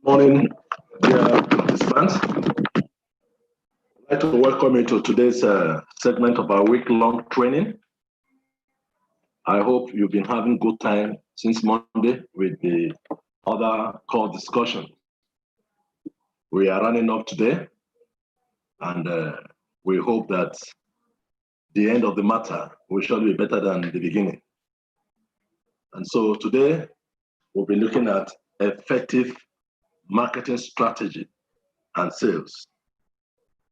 Morning, dear participants. I'd like to welcome you to today's segment of our week-long training. I hope you've been having good time since Monday with the other core discussion. We are running up today, and we hope that the end of the matter will surely be better than the beginning. And so today, we'll be looking at effective marketing strategy and sales.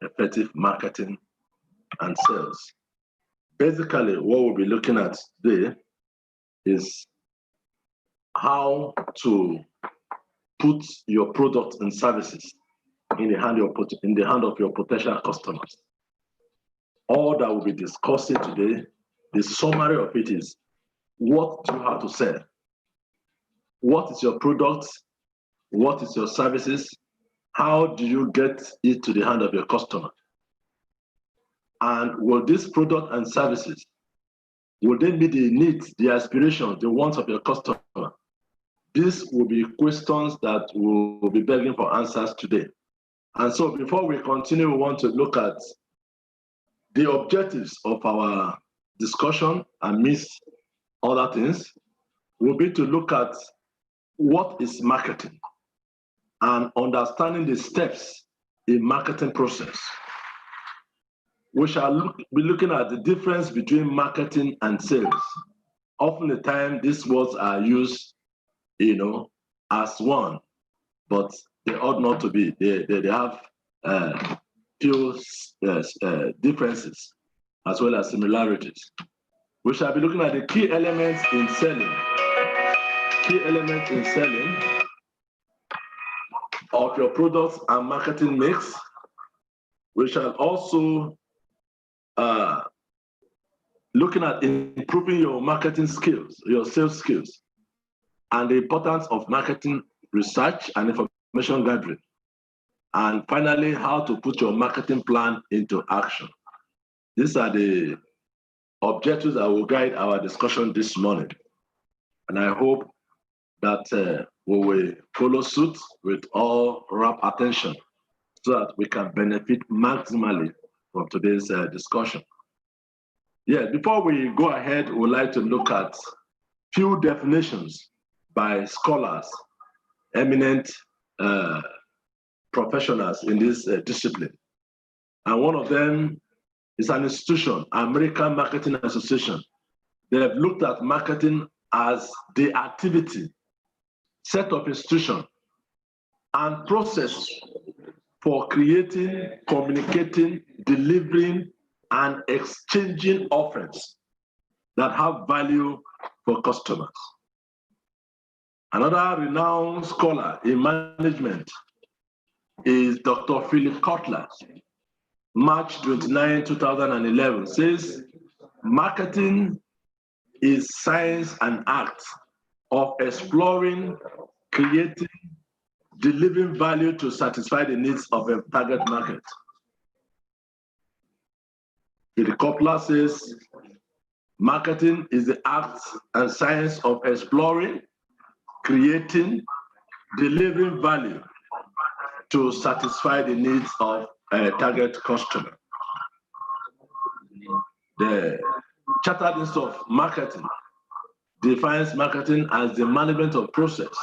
Effective marketing and sales. Basically, what we'll be looking at today is how to put your products and services in the hand of your potential customers. All that we'll be discussing today, the summary of it is what do you have to sell? What is your product? What is your services? How do you get it to the hand of your customer? And will this product and services, will they meet the needs, the aspirations, the wants of your customer? These will be questions that we'll be begging for answers today. And so before we continue, we want to look at the objectives of our discussion, amidst other things, will be to look at what is marketing and understanding the steps in marketing process. We shall be looking at the difference between marketing and sales. Often the time these words are used, as one, but they ought not to be. They have few differences as well as similarities. We shall be looking at the key elements in selling. Key elements in selling of your products and marketing mix. We shall also looking at improving your marketing skills, your sales skills, and the importance of marketing research and information gathering. And finally, how to put your marketing plan into action. These are the objectives that will guide our discussion this morning. And I hope that we will follow suit with all rapt attention so that we can benefit maximally from today's discussion. Before we go ahead, we'd like to look at few definitions by scholars, eminent professionals in this discipline. And one of them is an institution, American Marketing Association. They have looked at marketing as the activity, set of institution, and process for creating, communicating, delivering, and exchanging offers that have value for customers. Another renowned scholar in management is Dr. Philip Kotler. March 29, 2011 says, marketing is science and art of exploring, creating, delivering value to satisfy the needs of a target market. Philip Kotler says, marketing is the art and science of exploring, creating, delivering value to satisfy the needs of a target customer. The Chartered Institute of Marketing defines marketing as the management of process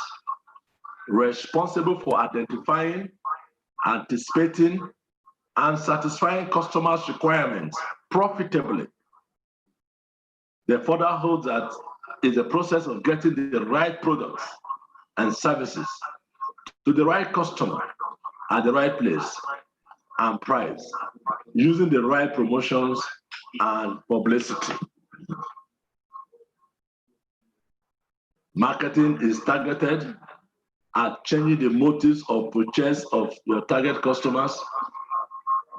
responsible for identifying, anticipating, and satisfying customers' requirements profitably. They further hold that it's a process of getting the right products and services to the right customer at the right place and price, using the right promotions and publicity. Marketing is targeted at changing the motives of purchase of your target customers.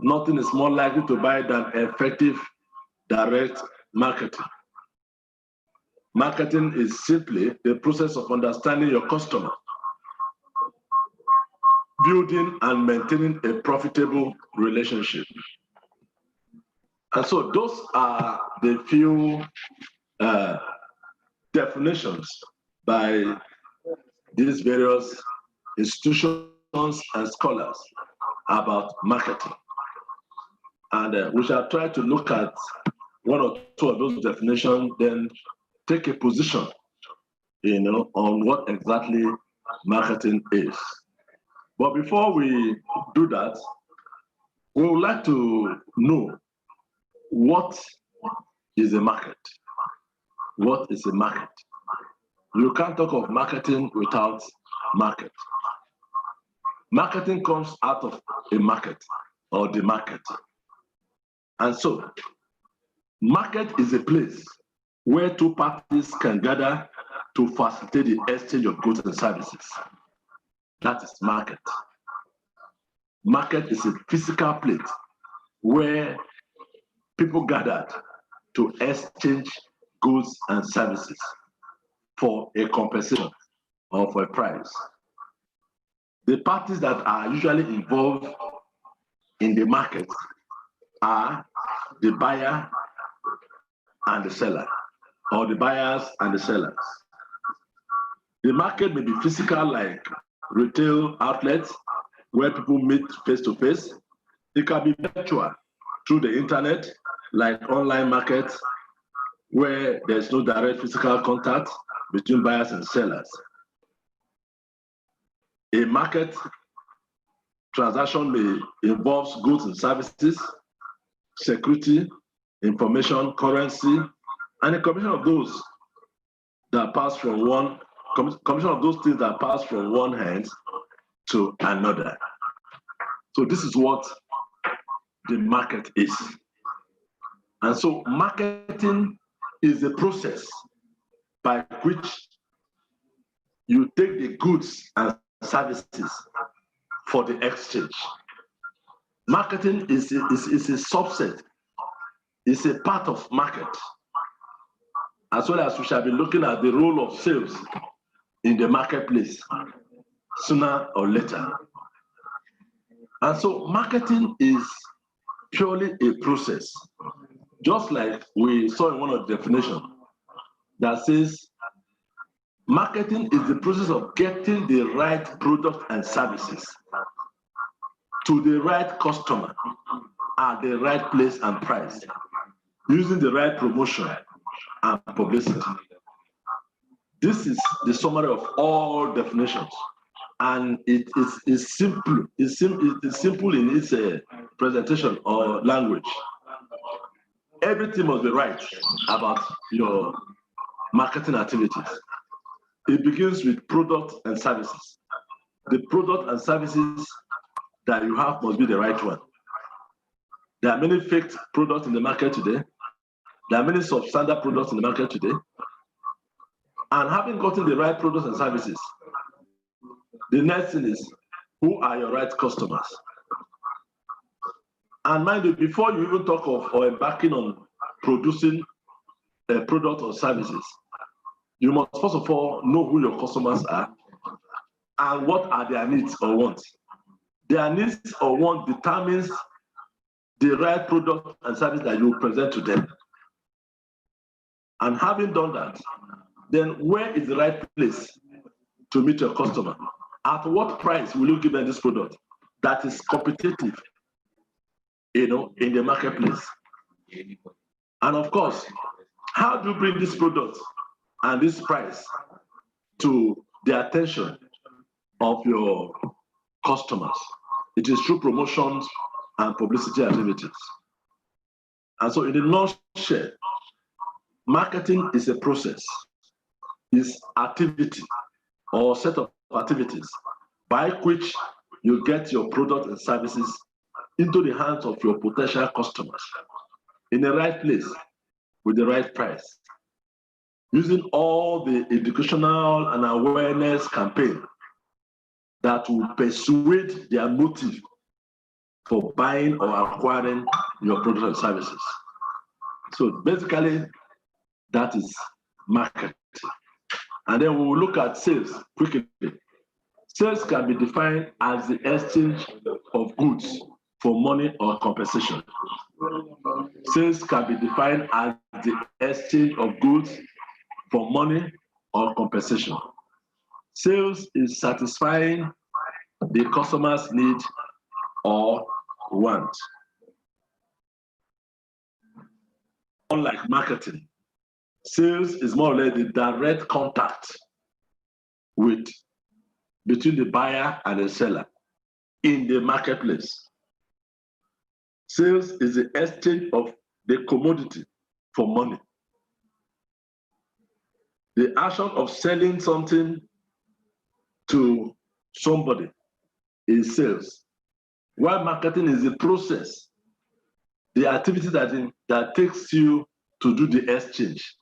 Nothing is more likely to buy than effective direct marketing. Marketing is simply the process of understanding your customer, building and maintaining a profitable relationship. And so those are the few definitions by these various institutions, and scholars about marketing. And we shall try to look at one or two of those definitions, then take a position, on what exactly marketing is. But before we do that, we would like to know what is a market. What is a market? You can't talk of marketing without market. Marketing comes out of a market or the market. And so, market is a place where two parties can gather to facilitate the exchange of goods and services. That is market. Market is a physical place where people gathered to exchange goods and services for a compensation or for a price. The parties that are usually involved in the market are the buyer and the seller, or the buyers and the sellers. The market may be physical, like retail outlets where people meet face to face. It can be virtual through the internet, like online markets where there's no direct physical contact between buyers and sellers. A market transaction may involve goods and services, security, information, currency, and a combination of those that pass from one combination of those things that pass from one hand to another. So this is what the market is. And so marketing is a process by which you take the goods and services for the exchange. Marketing is a subset, is a part of market, as well as we shall be looking at the role of sales in the marketplace sooner or later. And so marketing is purely a process, just like we saw in one of the definitions that says marketing is the process of getting the right product and services to the right customer at the right place and price, using the right promotion and publicity. This is the summary of all definitions, and it is simple. It's simple in its presentation or language. Everything must be right about your marketing activities. It begins with product and services. The product and services that you have must be the right one. There are many fake products in the market today. There are many substandard products in the market today. And having gotten the right products and services, the next thing is, who are your right customers? And mind you, before you even talk of or embarking on producing a product or services, you must first of all know who your customers are and what are their needs or wants. Their needs or wants determines the right product and service that you present to them. And having done that, then where is the right place to meet your customer? At what price will you give them this product that is competitive, in the marketplace? And of course, how do you bring this product and this price to the attention of your customers? It is through promotions and publicity activities. And so in a nutshell, marketing is a process, is activity or set of activities by which you get your product and services into the hands of your potential customers in the right place with the right price, using all the educational and awareness campaign that will persuade their motive for buying or acquiring your products and services. So basically, that is marketing. And then we will look at sales quickly. Sales can be defined as the exchange of goods for money or compensation. Sales can be defined as the exchange of goods for money or compensation. Sales is satisfying the customers need or want. Unlike marketing, sales is more or less the direct contact between the buyer and the seller in the marketplace. Sales is the exchange of the commodity for money. The action of selling something to somebody is sales, while marketing is the process, the activity that takes you to do the exchange.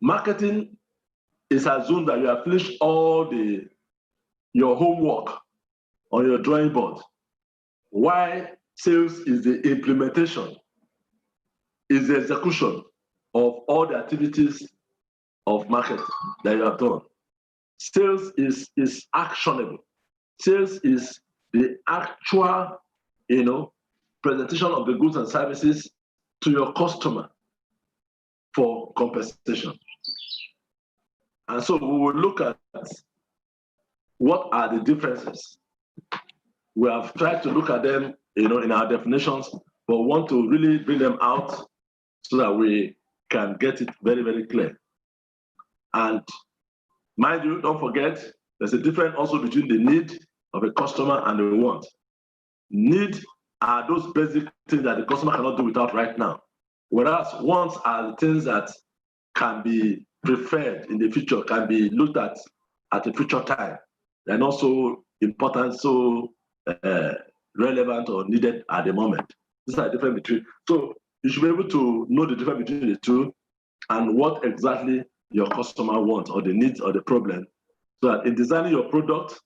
Marketing is assumed that you have finished all your homework on your drawing board, while sales is the implementation, is the execution of all the activities of marketing that you have done. Sales is actionable. Sales is the actual, presentation of the goods and services to your customer for compensation. And so we will look at what are the differences. We have tried to look at them, in our definitions, but want to really bring them out so that we can get it very, very clear. And mind you, don't forget, there's a difference also between the need of a customer and the want. Need are those basic things that the customer cannot do without right now. Whereas wants are the things that can be preferred in the future, can be looked at a future time. They're not so important, so relevant or needed at the moment. These are the difference between. So you should be able to know the difference between the two and what exactly your customer wants or the needs or the problem. So that in designing your product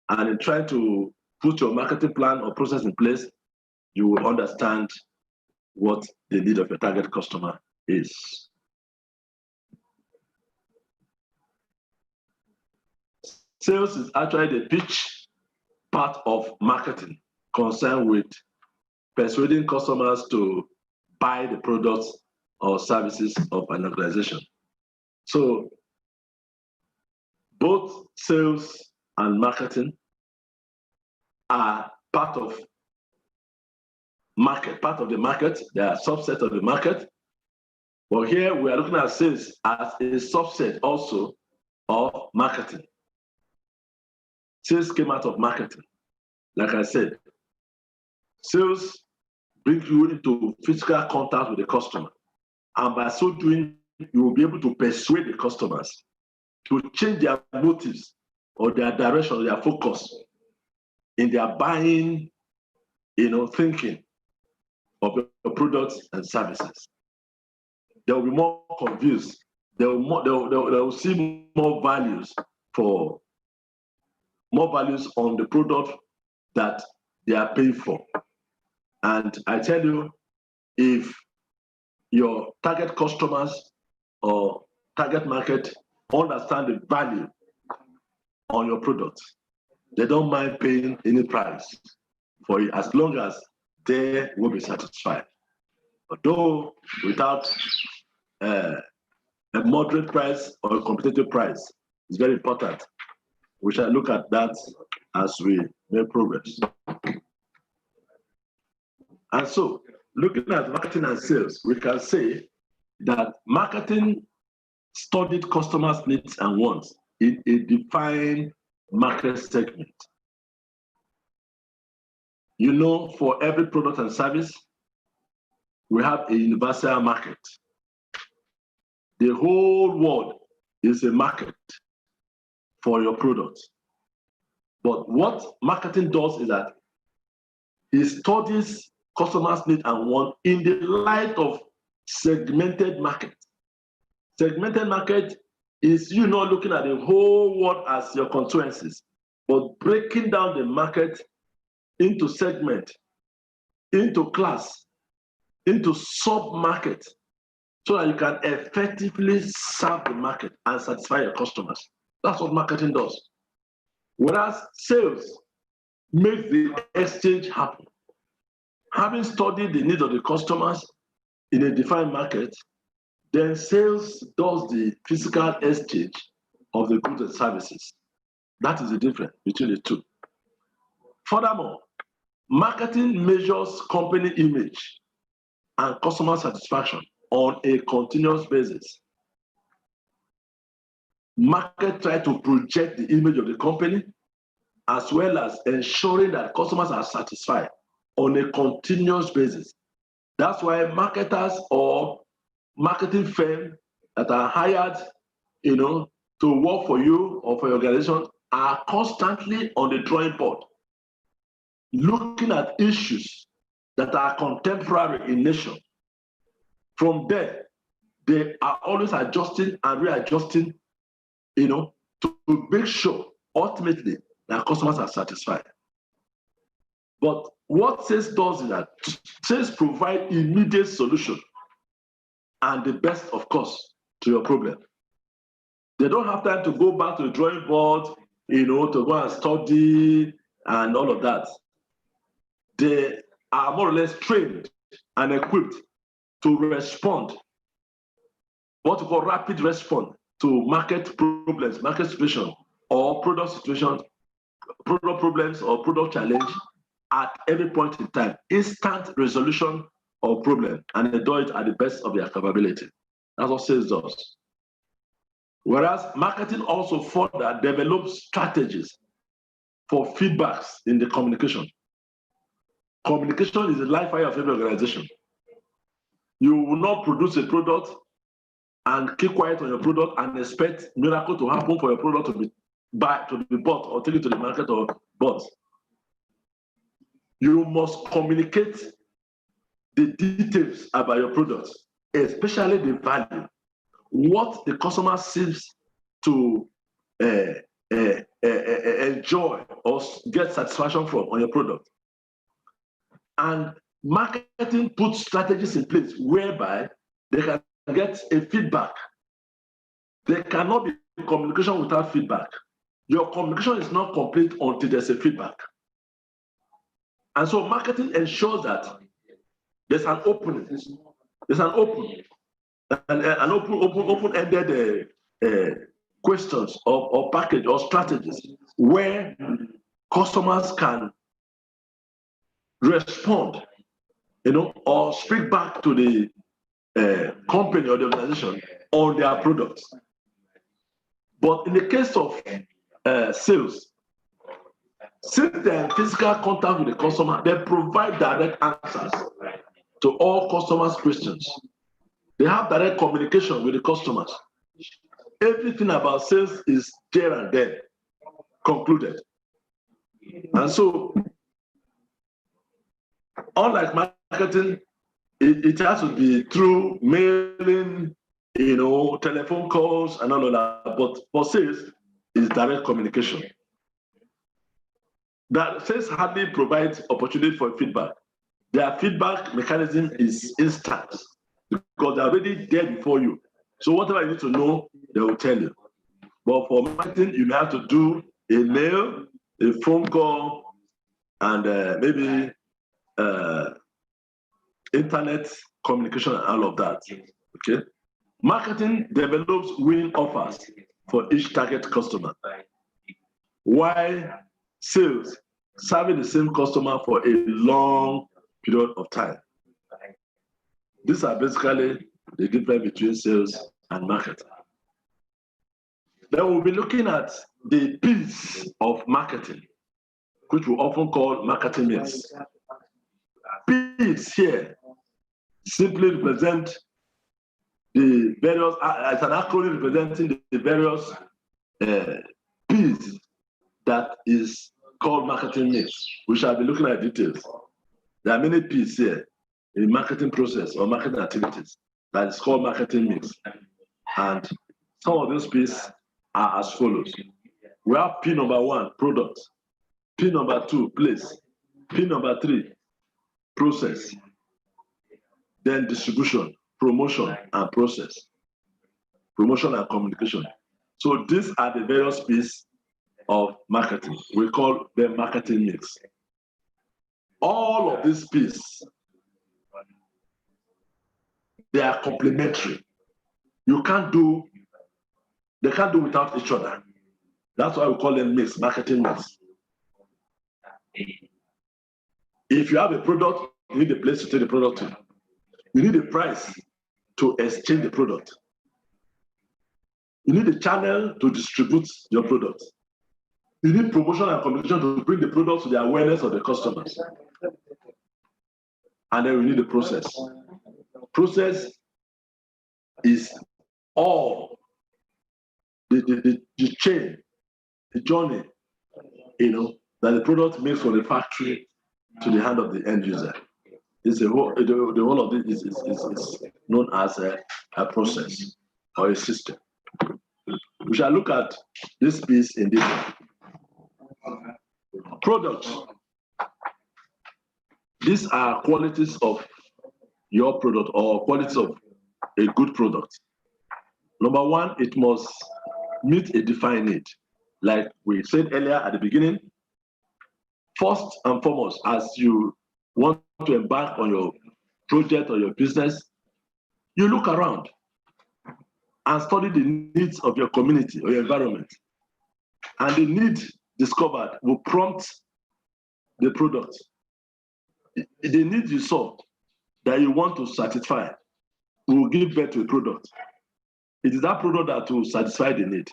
and in trying to put your marketing plan or process in place, you will understand what the need of your target customer is. Sales is actually the pitch part of marketing concerned with persuading customers to buy the products or services of an organization. So both sales and marketing are part of the market. They are a subset of the market. But here we are looking at sales as a subset also of marketing. Sales came out of marketing. Like I said, sales bring you into physical contact with the customer. And by so doing, you will be able to persuade the customers to change their motives or their direction, or their focus in their buying, thinking of your products and services. They will be more confused. They will see more values on the product that they are paying for. And I tell you, if your target customers or target market understand the value on your product, they don't mind paying any price for it as long as they will be satisfied. Although without a moderate price or a competitive price is very important. We shall look at that as we make progress. And so, looking at marketing and sales, we can say that marketing studied customers' needs and wants in a defined market segment. For every product and service, we have a universal market. The whole world is a market for your product. But what marketing does is that it studies customers' needs and wants in the light of segmented market. Segmented market is you not looking at the whole world as your constituencies, but breaking down the market into segment, into class, into sub-market, so that you can effectively serve the market and satisfy your customers. That's what marketing does. Whereas sales makes the exchange happen. Having studied the needs of the customers in a defined market, then sales does the physical exchange of the goods and services. That is the difference between the two. Furthermore, marketing measures company image and customer satisfaction on a continuous basis. Market try to project the image of the company as well as ensuring that customers are satisfied on a continuous basis. That's why marketers or marketing firms that are hired, to work for you or for your organization are constantly on the drawing board, looking at issues that are contemporary in nature. From there, they are always adjusting and readjusting, to make sure ultimately that customers are satisfied. But what sales does is that sales provide immediate solution and the best, of course, to your problem. They don't have time to go back to the drawing board, to go and study and all of that. They are more or less trained and equipped to respond, what we call rapid response to market problems, market situation, or product situation, product problems or product challenge at every point in time. Instant resolution of problem, and they do it at the best of their capability. That's what sales does. Whereas marketing also further develops strategies for feedbacks in the communication. Communication is the life fire of every organization. You will not produce a product and keep quiet on your product and expect miracle to happen for your product to be bought or taken to the market or bought. You must communicate the details about your product, especially the value, what the customer seems to enjoy or get satisfaction from on your product. And marketing puts strategies in place whereby they can get a feedback. There cannot be communication without feedback. Your communication is not complete until there's a feedback. And so marketing ensures that there's an opening, open-ended questions or package or strategies where customers can respond, or speak back to the company or the organization on their products. But in the case of sales, since they're in physical contact with the customer, they provide direct answers to all customers' questions. They have direct communication with the customers. Everything about sales is there and then concluded. And so, unlike marketing, it has to be through mailing, telephone calls and all of that. But for sales, it's direct communication. That sales hardly provides opportunity for feedback. Their feedback mechanism is instant because they're already there before you. So whatever you need to know, they will tell you. But for marketing, you may have to do a mail, a phone call, and maybe internet communication and all of that. Okay. Marketing develops winning offers for each target customer, while sales serving the same customer for a long period of time. These are basically the difference between sales and marketing. Then we'll be looking at the P's of marketing, which we often call marketing mix. P's here simply represent the various, it's an acronym representing the various P's that is called marketing mix. We shall be looking at details. There are many P's here in marketing process or marketing activities that is called marketing mix. And some of those P's are as follows. We have P number 1, product. P number 2, place. P number 3, process. Then distribution, promotion, and process. Promotion and communication. So these are the various P's of marketing. We call them marketing mix. All of these P's, they are complementary. They can't do without each other. That's why we call them mix, marketing mix. If you have a product, you need a place to take the product to. You need a price to exchange the product. You need a channel to distribute your product. You need promotion and communication to bring the product to the awareness of the customers. And then we need a process. Process is all the chain, the journey, that the product makes from the factory to the hand of the end user. It's the whole of this is known as a process or a system. We shall look at this piece in detail. Products. These are qualities of your product or qualities of a good product. Number one, it must meet a defined need. Like we said earlier at the beginning, first and foremost, as you want to embark on your project or your business, you look around and study the needs of your community or your environment. And the need discovered will prompt the product. The need you saw that you want to satisfy will give birth to a product. It is that product that will satisfy the need.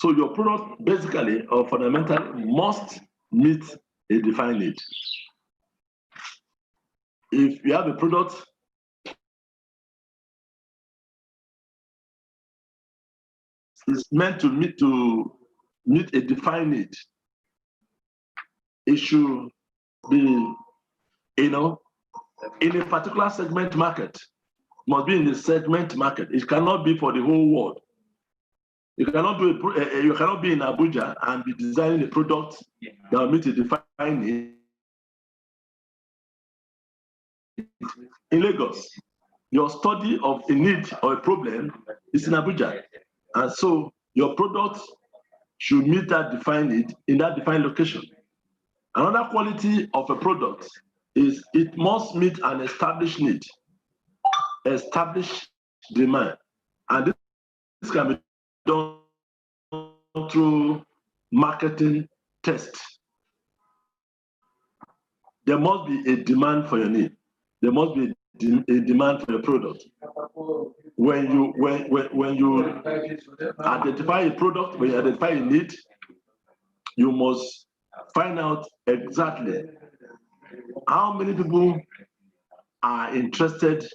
So your product basically or fundamentally must meet a defined need. If you have a product is meant to meet a defined need, it should be, in a particular segment market, must be in the segment market. It cannot be for the whole world. You cannot you cannot be in Abuja and be designing a product that will meet a defined need in Lagos. Your study of a need or a problem is in Abuja, and so your product should meet that defined need in that defined location. Another quality of a product is it must meet an established need, established demand, and this can be done through marketing tests. There must be a demand for your need. There must be a demand for your product. When you identify a product, when you identify a need, you must find out exactly how many people are interested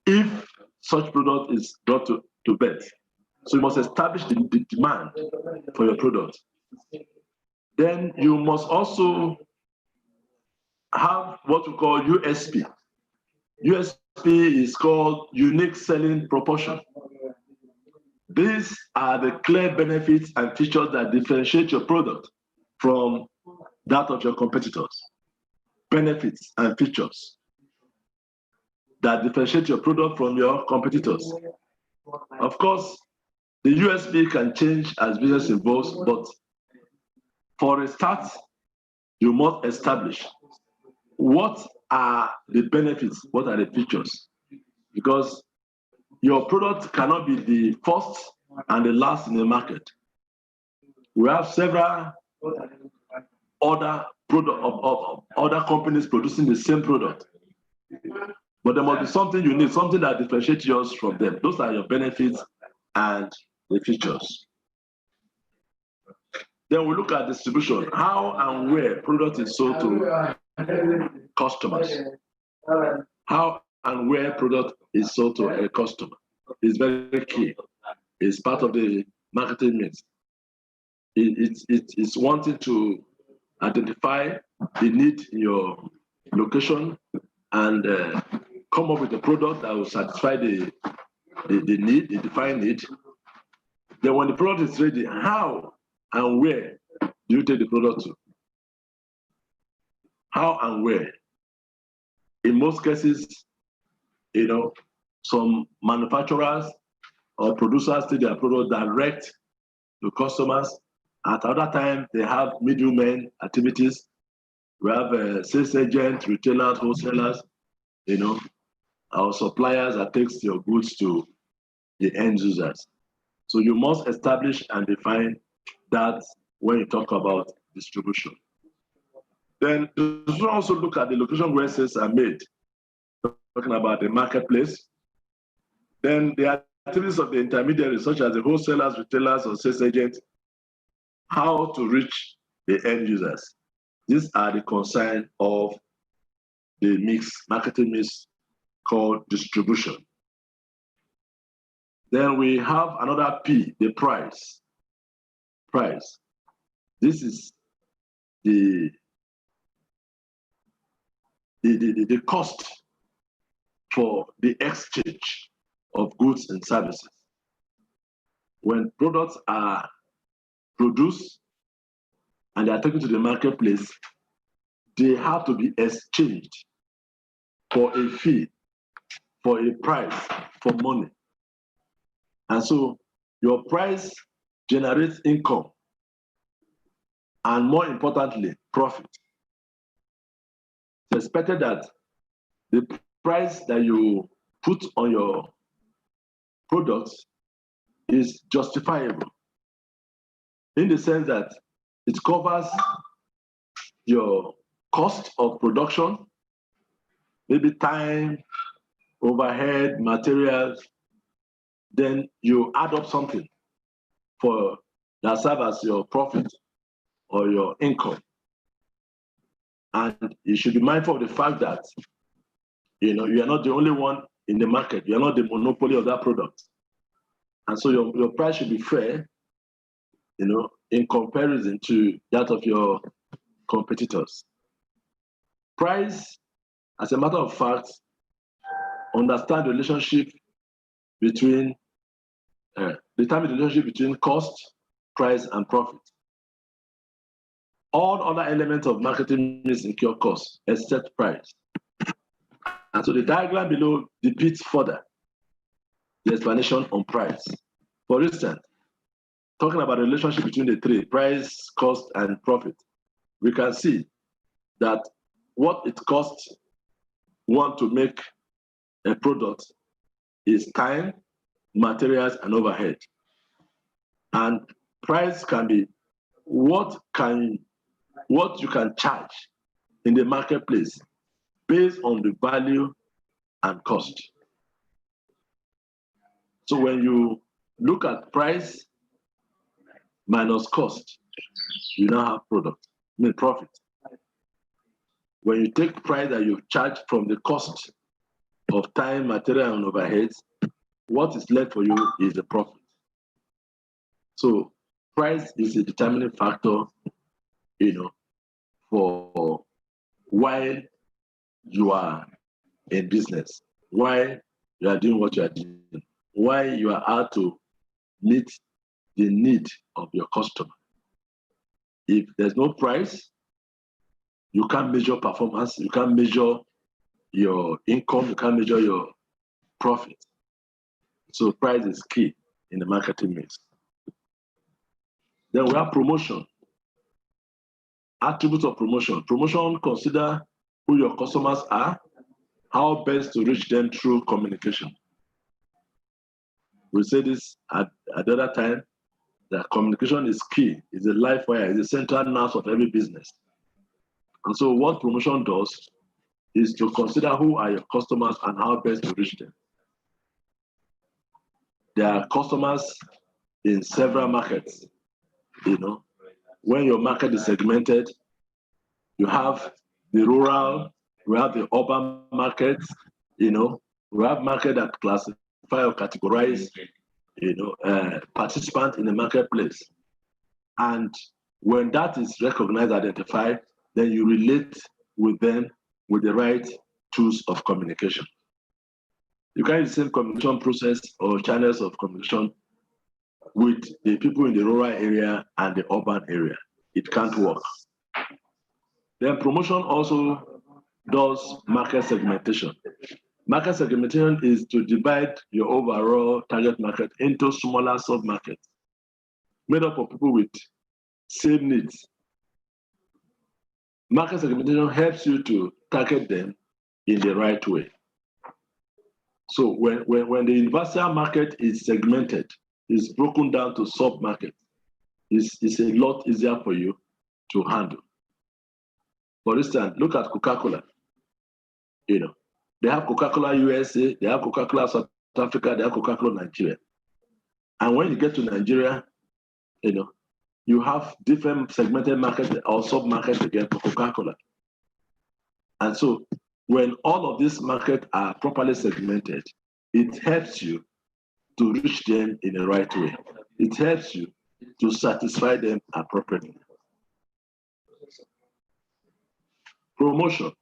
if such product is brought to birth. So you must establish the demand for your product. Then you must also have what we call USP. USP is called unique selling proportion. These are the clear benefits and features that differentiate your product from that of your competitors. Benefits and features that differentiate your product from your competitors. Of course, the USP can change as business evolves, but for a start, you must establish what are the benefits, what are the features, because your product cannot be the first and the last in the market. We have several other other companies producing the same product, but there must be something unique, something that differentiates yours from them. Those are your benefits and the features. Then we look at distribution, how and where product is sold to customers. How and where product is sold to a customer is very key. It's part of the marketing mix. It's wanting to identify the need in your location and come up with a product that will satisfy the need, the defined need. Then when the product is ready, how and where do you take the product to? How and where? In most cases, some manufacturers or producers take their product direct to customers. At other time, they have middlemen activities. We have sales agents, retailers, wholesalers, our suppliers that takes your goods to the end users. So you must establish and define That's when you talk about distribution. Then you should also look at the location where sales are made, talking about the marketplace. Then the activities of the intermediaries, such as the wholesalers, retailers, or sales agents, how to reach the end users. These are the concern of the marketing mix called distribution. Then we have another P, the price. Price. This is the cost for the exchange of goods and services. When products are produced and they are taken to the marketplace, they have to be exchanged for a fee, for a price, for money. And so your price generates income and, more importantly, profit. It's expected that the price that you put on your products is justifiable in the sense that it covers your cost of production, maybe time, overhead, materials. Then you add up something for that serves as your profit or your income. And you should be mindful of the fact that you are not the only one in the market. You are not the monopoly of that product. And so your price should be fair, in comparison to that of your competitors. Price, as a matter of fact, understand the relationship between determine the relationship between cost, price, and profit. All other elements of marketing mix incur cost except price. And so the diagram below depicts further the explanation on price. For instance, talking about the relationship between the three, price, cost, and profit, we can see that what it costs one to make a product is time, materials, and overhead. And price can be what you can charge in the marketplace based on the value and cost. So when you look at price minus cost, you now have profit. When you take price that you charge from the cost of time, material, and overheads, what is left for you is the profit. So price is a determining factor, for why you are in business, why you are doing what you are doing, why you are out to meet the need of your customer. If there's no price, you can't measure performance, you can't measure your income, you can't measure your profit. So price is key in the marketing mix. Then we have promotion. Attributes of promotion. Promotion consider who your customers are, how best to reach them through communication. We say this at the other time, that communication is key, is a life wire, is the central nerve of every business. And so what promotion does is to consider who are your customers and how best to reach them. There are customers in several markets. When your market is segmented, you have the rural, we have the urban markets, we have market that classify or categorize, participants in the marketplace. And when that is recognized, identified, then you relate with them with the right tools of communication. You can use the same communication process or channels of communication with the people in the rural area and the urban area. It can't work. Then promotion also does market segmentation. Market segmentation is to divide your overall target market into smaller sub-markets made up of people with same needs. Market segmentation helps you to target them in the right way. So when the universal market is segmented, is broken down to sub-markets, is a lot easier for you to handle. For instance, look at Coca-Cola. You know, they have Coca-Cola USA, they have Coca-Cola South Africa, they have Coca-Cola Nigeria. And when you get to Nigeria, you know, you have different segmented markets or sub-markets again for Coca-Cola. And so when all of these markets are properly segmented, it helps you to reach them in the right way. It helps you to satisfy them appropriately. Promotion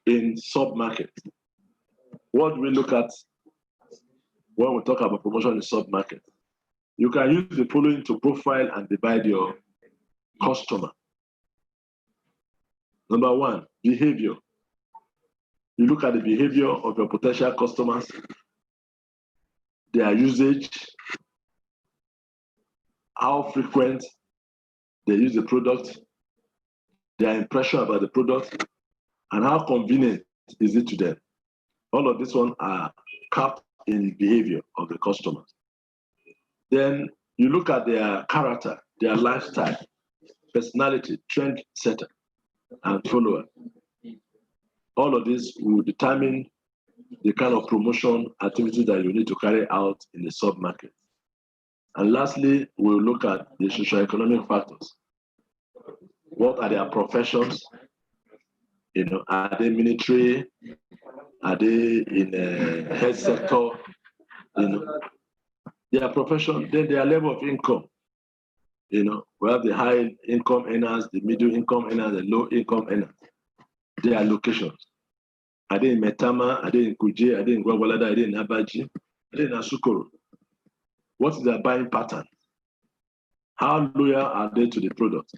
in sub-market. What do we look at when we talk about promotion in sub-market? You can use the following to profile and divide your customer. Number one, behavior. You look at the behavior of your potential customers, their usage, how frequent they use the product, their impression about the product, and how convenient is it to them. All of these ones are capped in the behavior of the customers. Then you look at their character, their lifestyle, personality, trend setter, and follower. All of this will determine the kind of promotion activity that you need to carry out in the sub-market. And lastly, we'll look at the socioeconomic factors. What are their professions? You know, are they military? Are they in a health sector? You know, their profession, then their level of income. You know, we have the high income earners, the middle income earners, the low income earners. Their locations. Are they in Metama? Are they in Kuje? Are they in Gwagwalada? Are they in Abaji? Are they in Asukoro? What is their buying pattern? How loyal are they to the product?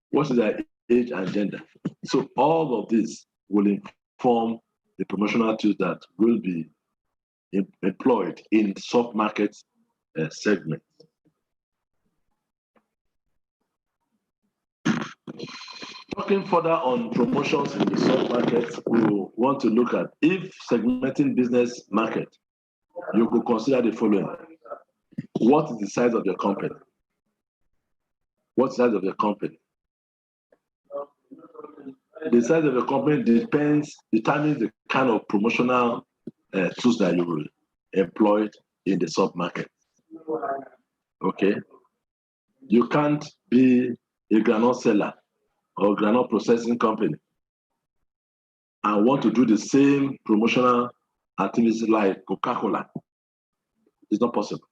What is their age and gender? So all of this will inform the promotional tools that will be employed in sub-market segments. Talking further on promotions in the sub-market, we want to look at if segmenting business market, you could consider the following. What is the size of your company? What size of your company? The size of your company determines the kind of promotional tools that you will employ in the sub-market. Okay? You can't be a groundnut seller or groundnut processing company and want to do the same promotional activities like Coca-Cola. It's not possible.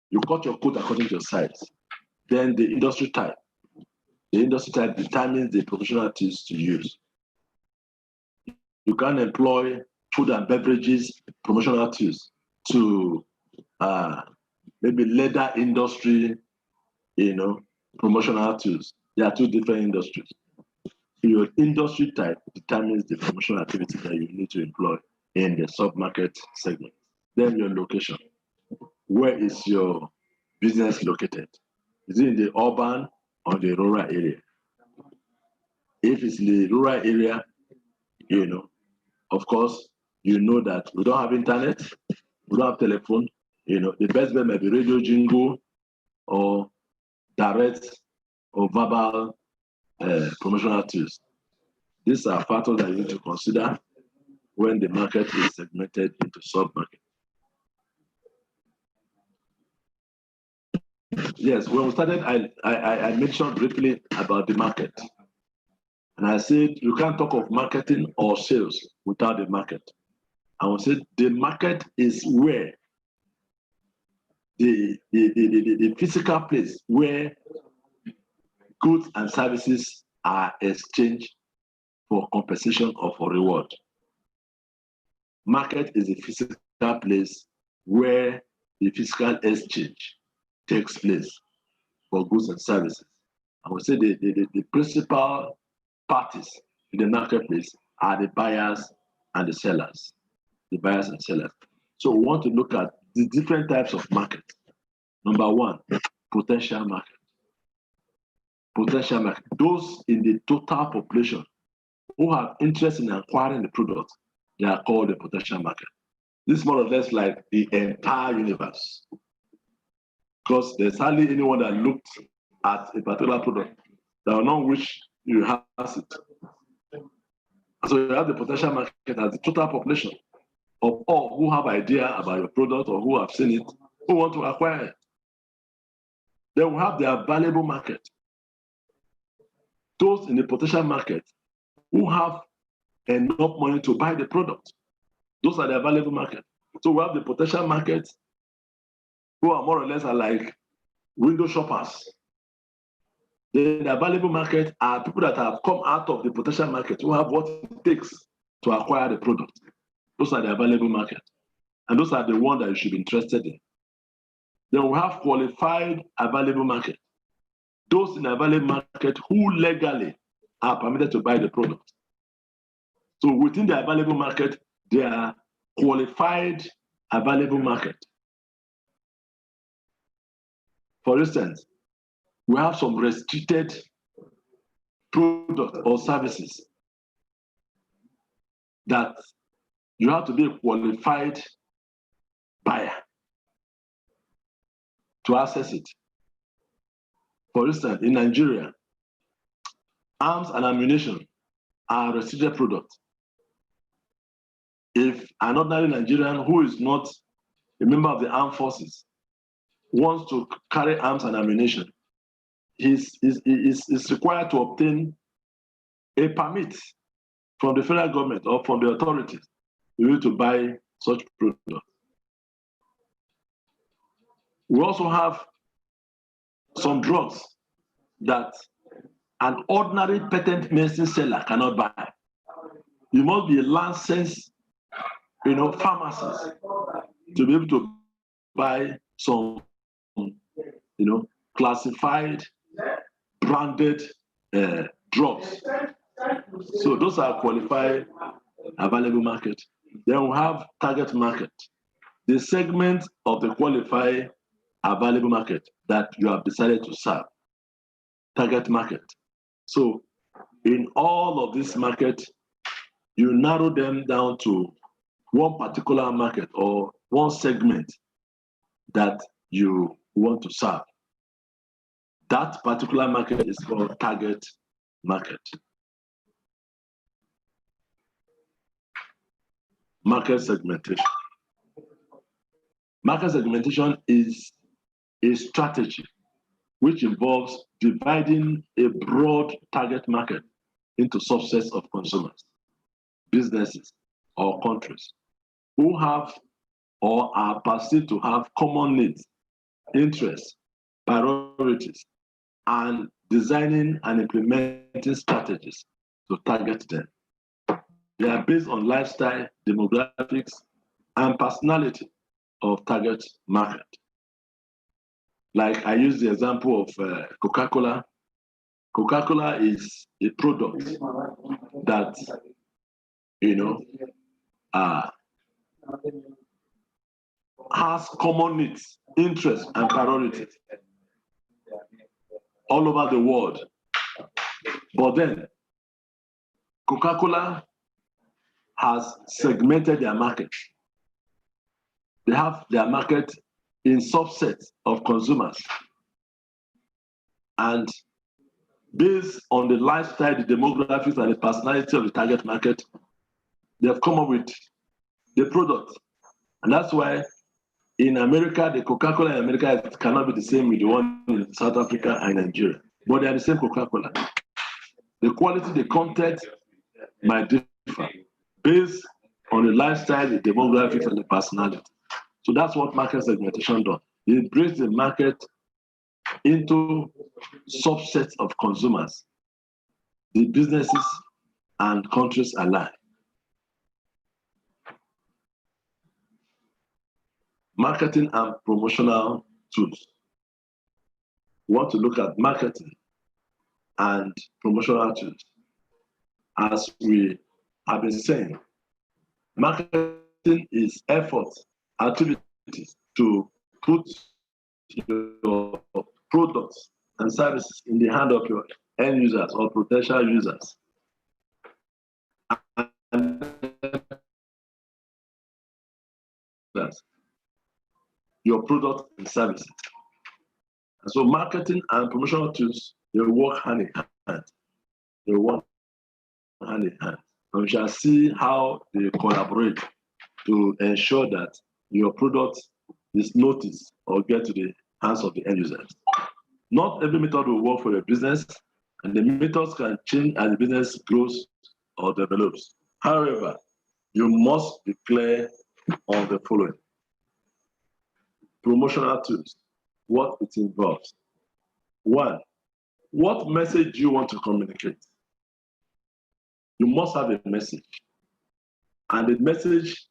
You cut your code according to your size. Then the industry type. The industry type determines the promotional tools to use. You can employ food and beverages promotional tools to maybe leather industry, you know, promotional tools. There are two different industries. Your industry type determines the promotional activity that you need to employ in the sub-market segment. Then your location. Where is your business located? Is it in the urban or the rural area? If it's in the rural area, you know, of course, you know that we don't have internet, we don't have telephone. You know, the best bet might be radio jingle or direct or verbal promotional tools. These are factors that you need to consider when the market is segmented into sub-market. Yes, when we started, I mentioned briefly about the market. And I said, you can't talk of marketing or sales without the market. I would say the market is where the physical place where goods and services are exchanged for compensation or for reward. Market is a physical place where the physical exchange takes place for goods and services. I would say the principal parties in the marketplace are the buyers and the sellers. The buyers and sellers. So we want to look at the different types of market. Number one, potential market. Potential market. Those in the total population who have interest in acquiring the product, they are called the potential market. This is more or less like the entire universe. because there's hardly anyone that looked at a particular product that will not wish you have it. So you have the potential market as the total population of all who have idea about your product or who have seen it, who want to acquire it. Then we have the available market. Those in the potential market who have enough money to buy the product. Those are the available market. So we have the potential market who are more or less like window shoppers. The available market are people that have come out of the potential market who have what it takes to acquire the product. Those are the available market. And those are the ones that you should be interested in. Then we have qualified available market. Those in the available market who legally are permitted to buy the product. So within the available market, there are qualified available market. For instance, we have some restricted products or services that you have to be a qualified buyer to access it. For instance, in Nigeria, arms and ammunition are restricted products. If an ordinary Nigerian who is not a member of the armed forces wants to carry arms and ammunition, is required to obtain a permit from the federal government or from the authorities to be able to buy such products. We also have some drugs that an ordinary patent medicine seller cannot buy. You must be a licensed, pharmacist to be able to buy some, classified, branded drugs. So those are qualified available market. Then we have target market, the segment of the qualified available market that you have decided to serve. Target market. So in all of this market, you narrow them down to one particular market or one segment that you want to serve. That particular market is called target market. Market segmentation. Market segmentation is a strategy which involves dividing a broad target market into subsets of consumers, businesses, or countries who have or are perceived to have common needs, interests, priorities, and designing and implementing strategies to target them. They are based on lifestyle, demographics, and personality of target market. Like I use the example of Coca-Cola. Coca-Cola is a product that, has common needs, interests, and priorities all over the world. But then, Coca-Cola has segmented their market. They have their market in subsets of consumers. And based on the lifestyle, the demographics, and the personality of the target market, they have come up with the product. And that's why in America, the Coca-Cola in America cannot be the same with the one in South Africa and Nigeria. But they are the same Coca-Cola. The quality, the content might differ based on the lifestyle, the demographics, and the personality. So that's what market segmentation does. It breaks the market into subsets of consumers, the businesses and countries alike. Marketing and promotional tools. We want to look at marketing and promotional tools. As we have been saying, marketing is effort, activities to put your products and services in the hand of your end users or potential users. And your product and services. And so marketing and promotional tools, they work hand in hand. They work hand in hand. And we shall see how they collaborate to ensure that your product is noticed or get to the hands of the end users. Not every method will work for your business, and the methods can change as the business grows or develops. However, you must be clear on the following. Promotional tools, what it involves. One, what message do you want to communicate? You must have a message. And the message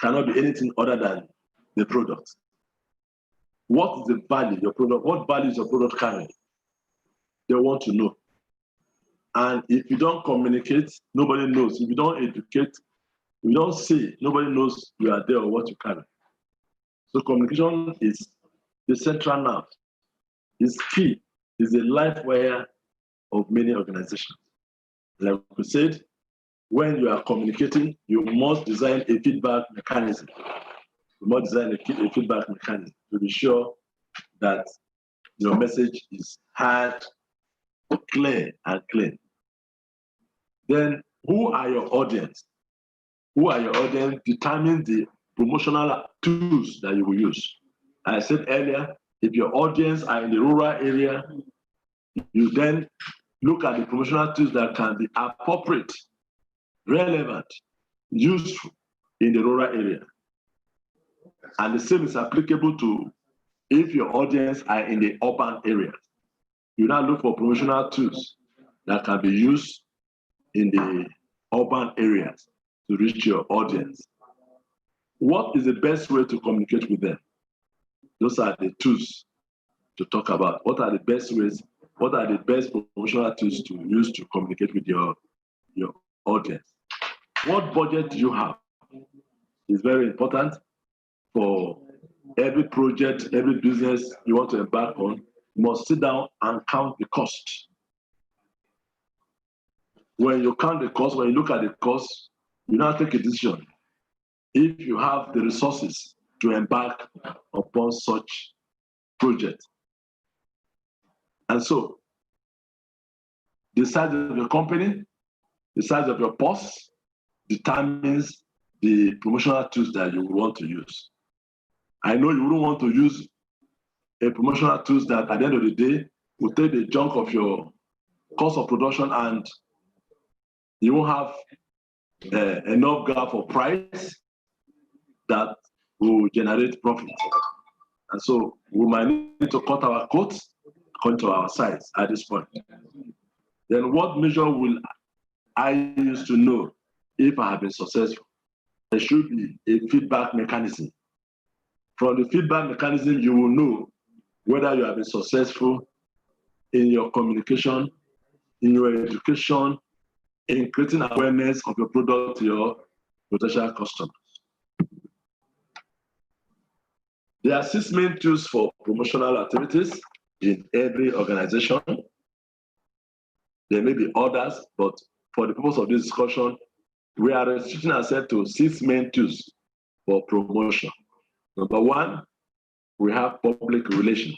cannot be anything other than the product. What is the value of your product? What value is your product carrying? They want to know. And if you don't communicate, nobody knows. If you don't educate, if you don't say, nobody knows you are there or what you carry. So communication is the central nerve. It's key. It's the life wire of many organizations. Like we said, when you are communicating, you must design a feedback mechanism. You must design a feedback mechanism to be sure that your message is heard, clear, and clean. Then, who are your audience? Who are your audience? Determine the promotional tools that you will use. I said earlier, if your audience are in the rural area, you then look at the promotional tools that can be appropriate, relevant, useful in the rural area. And the same is applicable to if your audience are in the urban area. You now look for promotional tools that can be used in the urban areas to reach your audience. What is the best way to communicate with them? Those are the tools to talk about. What are the best ways? What are the best promotional tools to use to communicate with your audience? What budget do you have? It's very important for every project, every business you want to embark on. You must sit down and count the cost. When you count the cost, when you look at the cost, you now take a decision. If you have the resources to embark upon such project. And so, the size of your company, the size of your purse determines the promotional tools that you want to use. I know you wouldn't want to use a promotional tools that at the end of the day will take the chunk of your cost of production and you won't have enough gap for price that will generate profit. And so we might need to cut our costs according to our size at this point. Then what measure will I use to know if I have been successful? There should be a feedback mechanism. From the feedback mechanism, you will know whether you have been successful in your communication, in your education, in creating awareness of your product to your potential customers. There are 6 main tools for promotional activities in every organization. There may be others, but for the purpose of this discussion, we are restricting ourselves to 6 main tools for promotion. Number 1, we have public relations.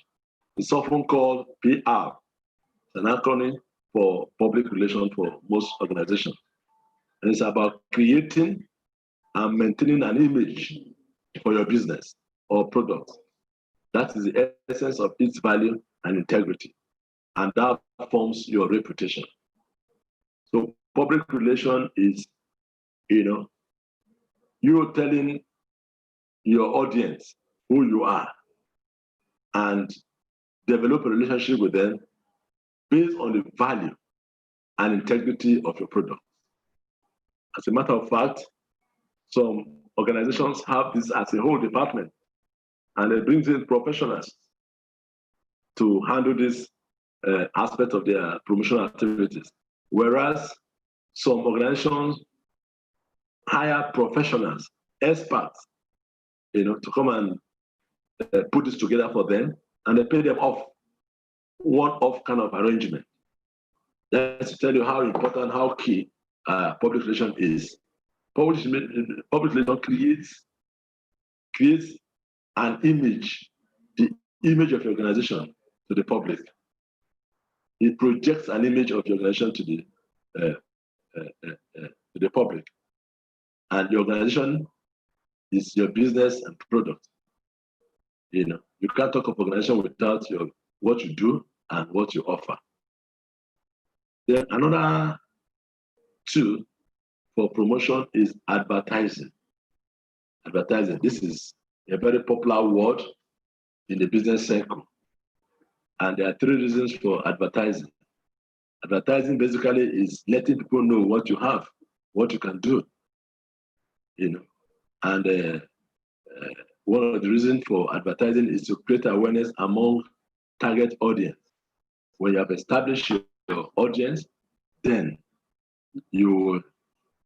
It's often called PR, an acronym for public relations for most organizations. And it's about creating and maintaining an image for your business or product. That is the essence of its value and integrity. And that forms your reputation. So public relation is, you telling your audience who you are and develop a relationship with them based on the value and integrity of your product. As a matter of fact, some organizations have this as a whole department, and it brings in professionals to handle this aspect of their promotional activities. Whereas some organizations hire professionals, experts, to come and put this together for them, and they pay them off, one-off kind of arrangement. That's to tell you how important, how key public relation is. Public relation creates an image, the image of your organization to the public. It projects an image of your organization to the public. And your organization is your business and product. You know, you can't talk of organization without what you do and what you offer. Then another tool for promotion is advertising. Advertising. This is a very popular word in the business circle. And there are three reasons for advertising. Advertising basically is letting people know what you have, what you can do. You know, and one of the reasons for advertising is to create awareness among target audience. When you have established your audience, then you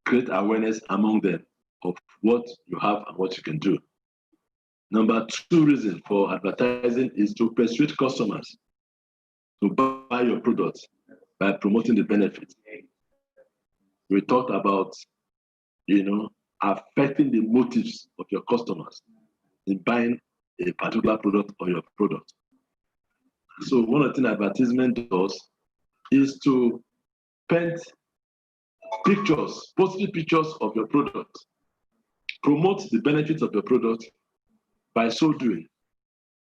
create awareness among them of what you have and what you can do. Number two reason for advertising is to persuade customers to buy your products by promoting the benefits. We talked about, you know, affecting the motives of your customers in buying a particular product or your product. So one of the things advertisement does is to paint pictures, positive pictures of your product, promote the benefits of your product. By so doing,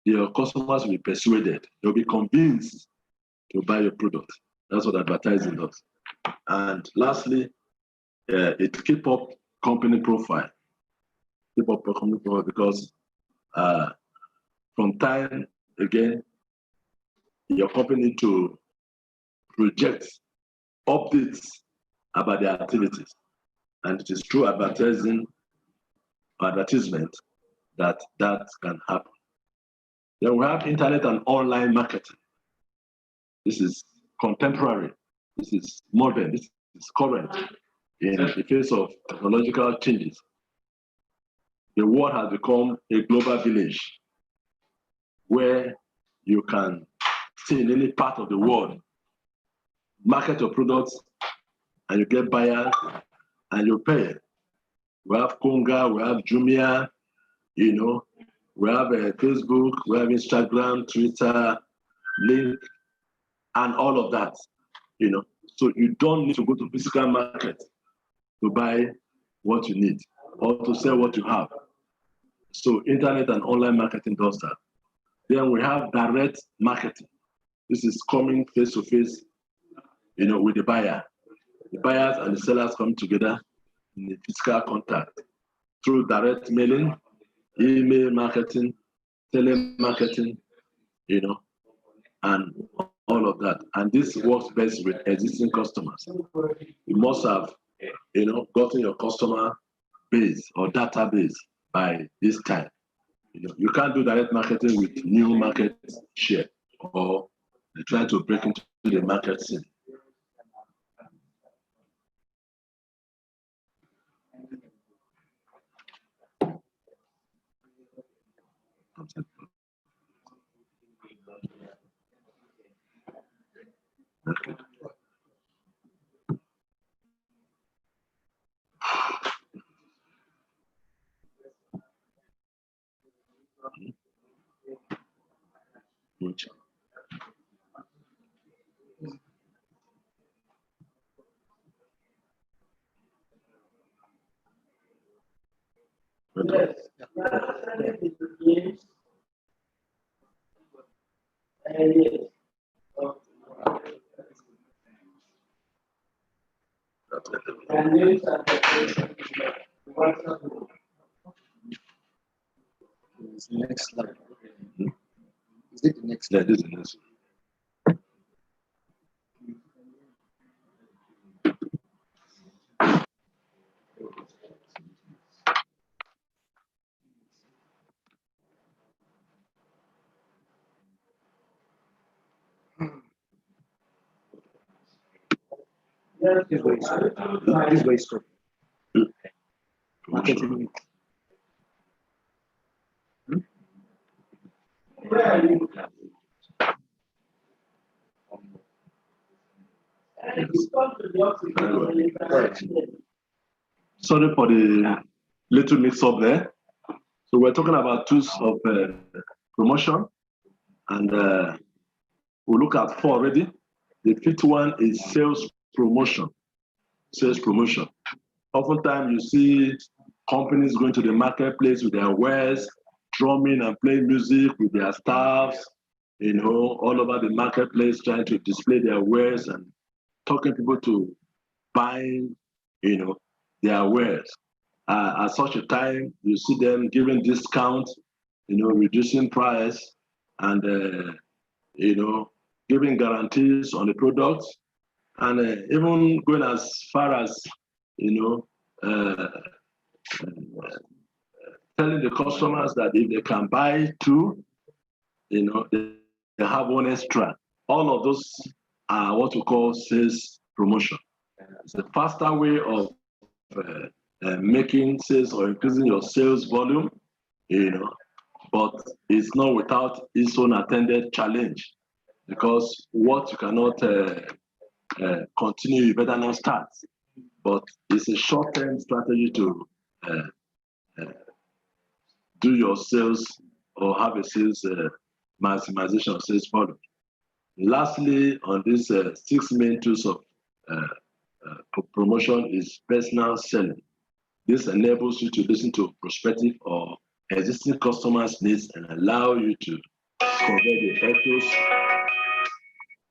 your customers will be persuaded, they'll be convinced to buy your product. That's what advertising does. And lastly, it keeps up company profile. Keep up company profile because from time again, your company need to project updates about their activities. And it is through advertisement that can happen. Then we have internet and online marketing. This is contemporary. This is modern. This is current in the face of technological changes. The world has become a global village where you can stay in any part of the world, market your products, and you get buyers, and you pay. We have Konga, we have Jumia, you know, we have Facebook, we have Instagram, Twitter, Link, and all of that, you know. So you don't need to go to physical market to buy what you need or to sell what you have. So internet and online marketing does that. Then we have direct marketing. This is coming face to face, you know, with the buyer. The buyers and the sellers come together in a physical contact through direct mailing, email marketing, telemarketing, you know, and all of that. And this works best with existing customers. You must have, you know, gotten your customer base or database by this time. You know, you can't do direct marketing with new market share or try to break into the market scene. Okay. Next slide. Is it the next Yeah, slide? this is the next one. This way is true. This way is true. Marketing. Sorry for the little mix-up there. So we're talking about tools of promotion, and We look at 4 already. The 5th one is sales promotion. Sales promotion. Oftentimes you see companies going to the marketplace with their wares, drumming and playing music with their staffs, all over the marketplace, trying to display their wares and talking people to buying, their wares. At such a time, you see them giving discounts, reducing price, and giving guarantees on the products, and even going as far as telling the customers that if they can buy 2, they have 1 extra. All of those are what we call sales promotion. It's a faster way of making sales or increasing your sales volume, but it's not without its own attended challenge, because what you cannot continue, you better not start. But it's a short-term strategy to do your sales or have a sales maximization of sales volume. Lastly, on these 6 main tools of promotion is personal selling. This enables you to listen to prospective or existing customers' needs and allow you to convey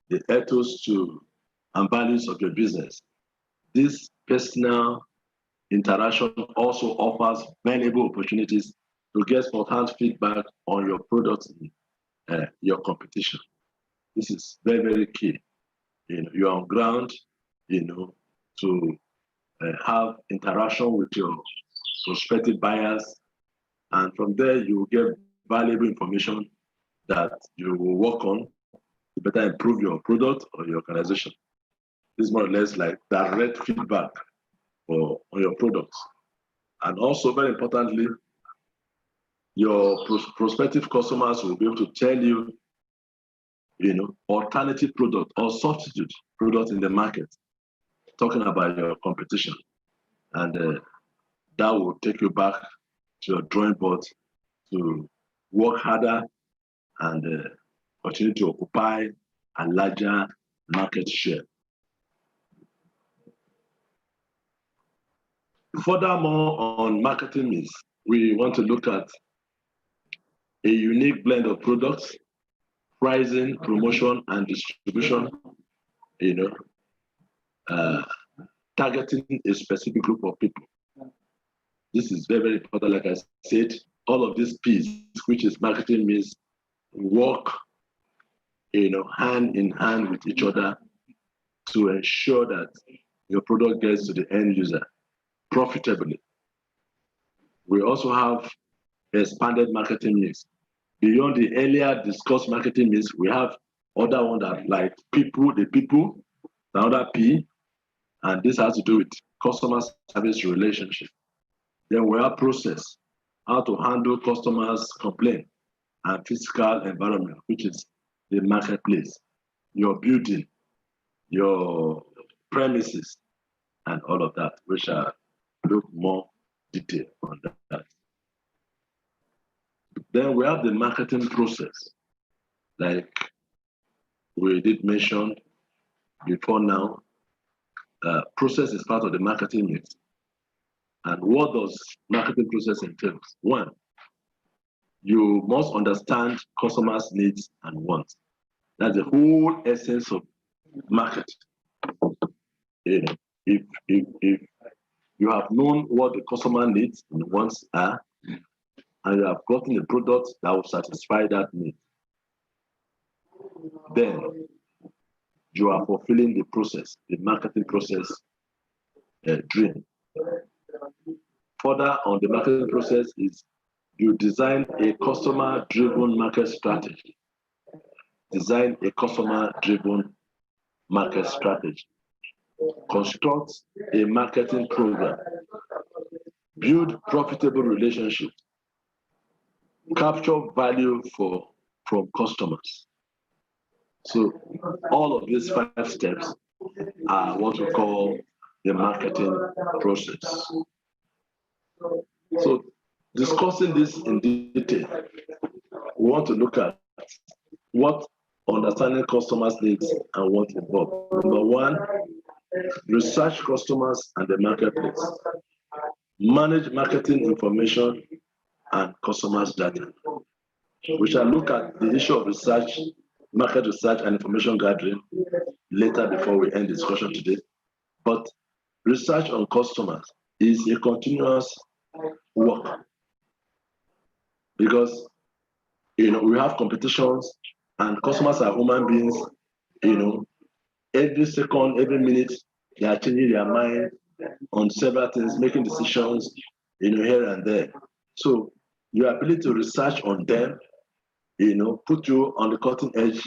the ethos to and values of your business. This personal interaction also offers valuable opportunities to get first-hand feedback on your products and your competition. This is very, very key. You're on ground, to have interaction with your prospective buyers, and from there you will get valuable information that you will work on to better improve your product or your organization. This is more or less like direct feedback on your products. And also, very importantly, your prospective customers will be able to tell you, alternative product or substitute product in the market, talking about your competition. And that will take you back to your drawing board to work harder and continue to occupy a larger market share. Furthermore, on marketing mix, we want to look at a unique blend of products, pricing, promotion, and distribution, targeting a specific group of people. This is very, very important. Like I said, all of these pieces, which is marketing mix, work, hand in hand with each other to ensure that your product gets to the end user profitably. We also have expanded marketing mix. Beyond the earlier discussed marketing mix, we have other ones that like people, another P, and this has to do with customer service relationship. Then we have process, how to handle customers' complaint, and physical environment, which is the marketplace, your building, your premises, and all of that, which are look more detail on that. Then we have the marketing process, like we did mention before now. Process is part of the marketing mix. And what does marketing process entail? 1, you must understand customers' needs and wants. That's the whole essence of marketing. If you have known what the customer needs and wants are, and you have gotten a product that will satisfy that need, then you are fulfilling the process, the marketing process dream. Further on the marketing process is you design a customer-driven market strategy. Design a customer-driven market strategy. Construct a marketing program. Build profitable relationships. Capture value from customers. So all of these 5 steps are what we call the marketing process. So discussing this in detail, we want to look at what understanding customers' needs and what involved. Number one, research customers and the marketplace. Manage marketing information and customers' data. We shall look at the issue of research, market research and information gathering later before we end discussion today. But research on customers is a continuous work because we have competitions and customers are human beings. Every second, every minute, they are changing their mind on several things, making decisions, here and there. So your ability to research on them, put you on the cutting edge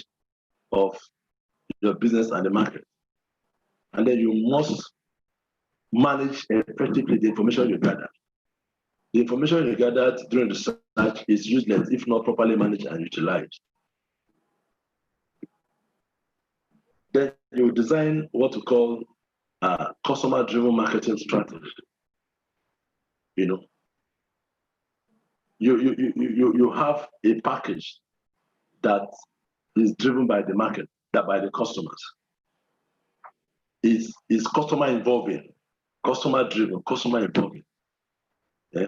of your business and the market. And then you must manage effectively the information you gather. The information you gathered during research is useless if not properly managed and utilized. Then you design what we call customer-driven marketing strategy. You have a package that is driven by the market, that by the customers. Is customer involving, customer driven, customer involving.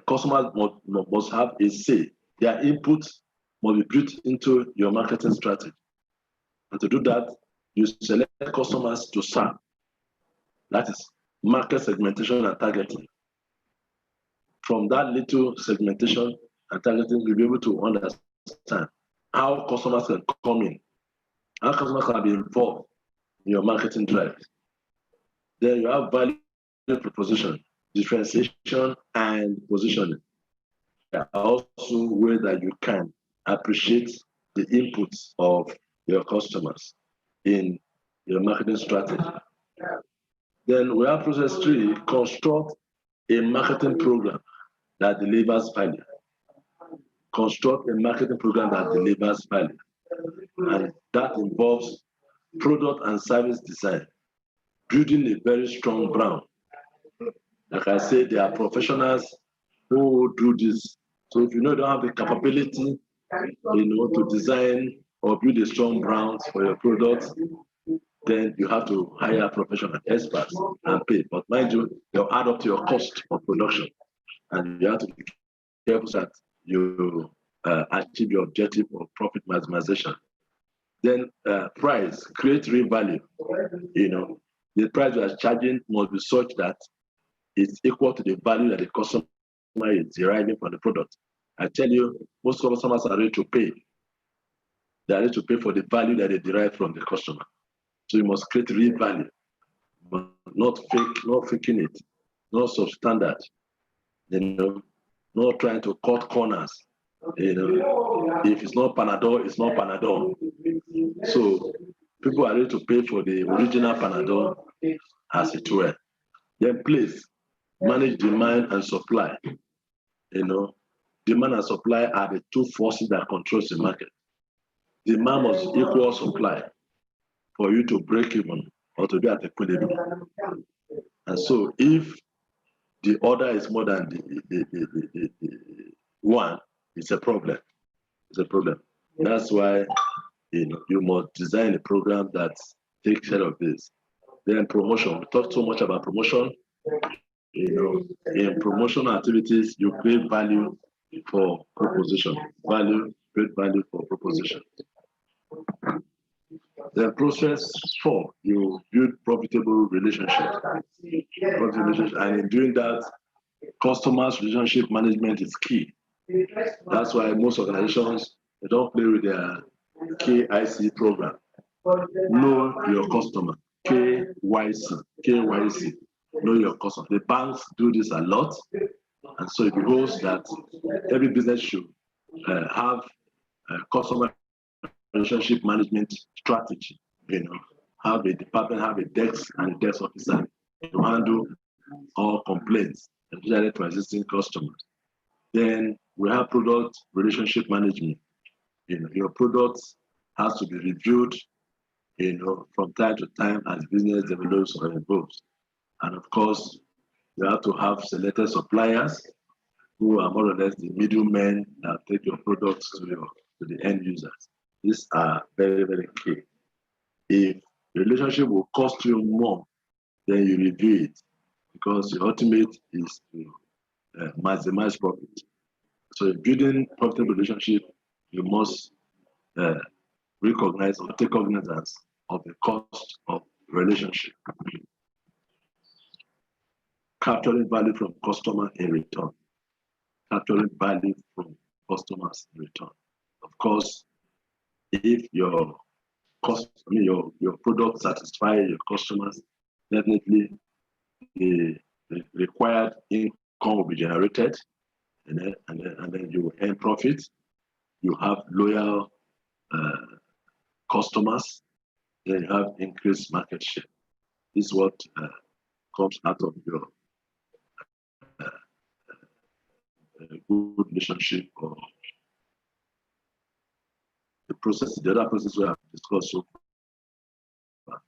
Customers must have a say. Their input must be built into your marketing strategy. And to do that, you select customers to serve. That is market segmentation and targeting. From that little segmentation and targeting, you'll be able to understand how customers can come in, how customers can be involved in your marketing drive. Then you have value proposition, differentiation, and positioning. There are also ways that you can appreciate the inputs of your customers in your marketing strategy. Then we have process 3, construct a marketing program that delivers value. Construct a marketing program that delivers value. And that involves product and service design, building a very strong brand. Like I said, there are professionals who do this. So if you don't have the capability, to design or build a strong brand for your products, then you have to hire professional experts and pay. But mind you, they'll add up to your cost of production. And you have to be careful that you achieve your objective of profit maximization. Then price, create real value. The price you are charging must be such that it's equal to the value that the customer is deriving from the product. I tell you, most customers are ready to pay. They are ready to pay for the value that they derive from the customer. So you must create real value, but not faking it, not substandard, not trying to cut corners. If it's not Panadol, it's not Panadol. So people are ready to pay for the original Panadol as it were. Then please manage demand and supply. Demand and supply are the two forces that controls the market. Demand must equal supply for you to break even or to be at equilibrium. And so if the order is more than the one, it's a problem. It's a problem. That's why you must design a program that takes care of this. Then promotion. We talk so much about promotion. In promotional activities, you create value for proposition. Create value for proposition. Then process 4, you build profitable relationships. And in doing that, customers' relationship management is key. That's why most organizations, they don't play with their KIC program. Know your customer. KYC. Know your customer. The banks do this a lot. And so it behoves that every business should have a customer relationship management strategy. Have a department, have a desk and a desk officer to handle all complaints, especially to existing customers. Then we have product relationship management. Your products has to be reviewed, from time to time as business develops or evolves. And of course, you have to have selected suppliers who are more or less the middlemen that take your products to the end users. These are very, very key. If the relationship will cost you more, then you review it, because the ultimate is to maximize profit. So in building profitable relationship, you must recognize or take cognizance of the cost of relationship. Capturing value from customers in return. Capturing value from customers in return. Of course, if your product satisfy your customers, definitely the required income will be generated, and then you will earn profit. You have loyal customers, then you have increased market share. This is what comes out of your good relationship, or the other process we have discussed so far.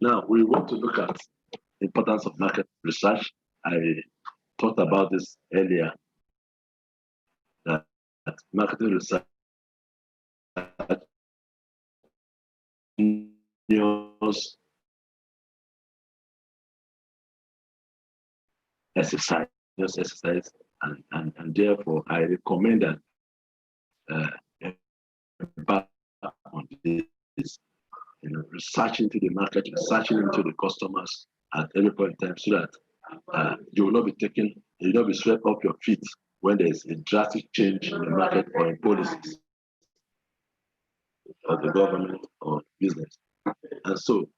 Now we want to look at the importance of market research. I talked about this earlier, that marketing research exercise, and therefore I recommend that back on this, researching into the market, researching into the customers at every point in time, so that you will not be swept off your feet when there's a drastic change in the market or in policies of the government or business. And so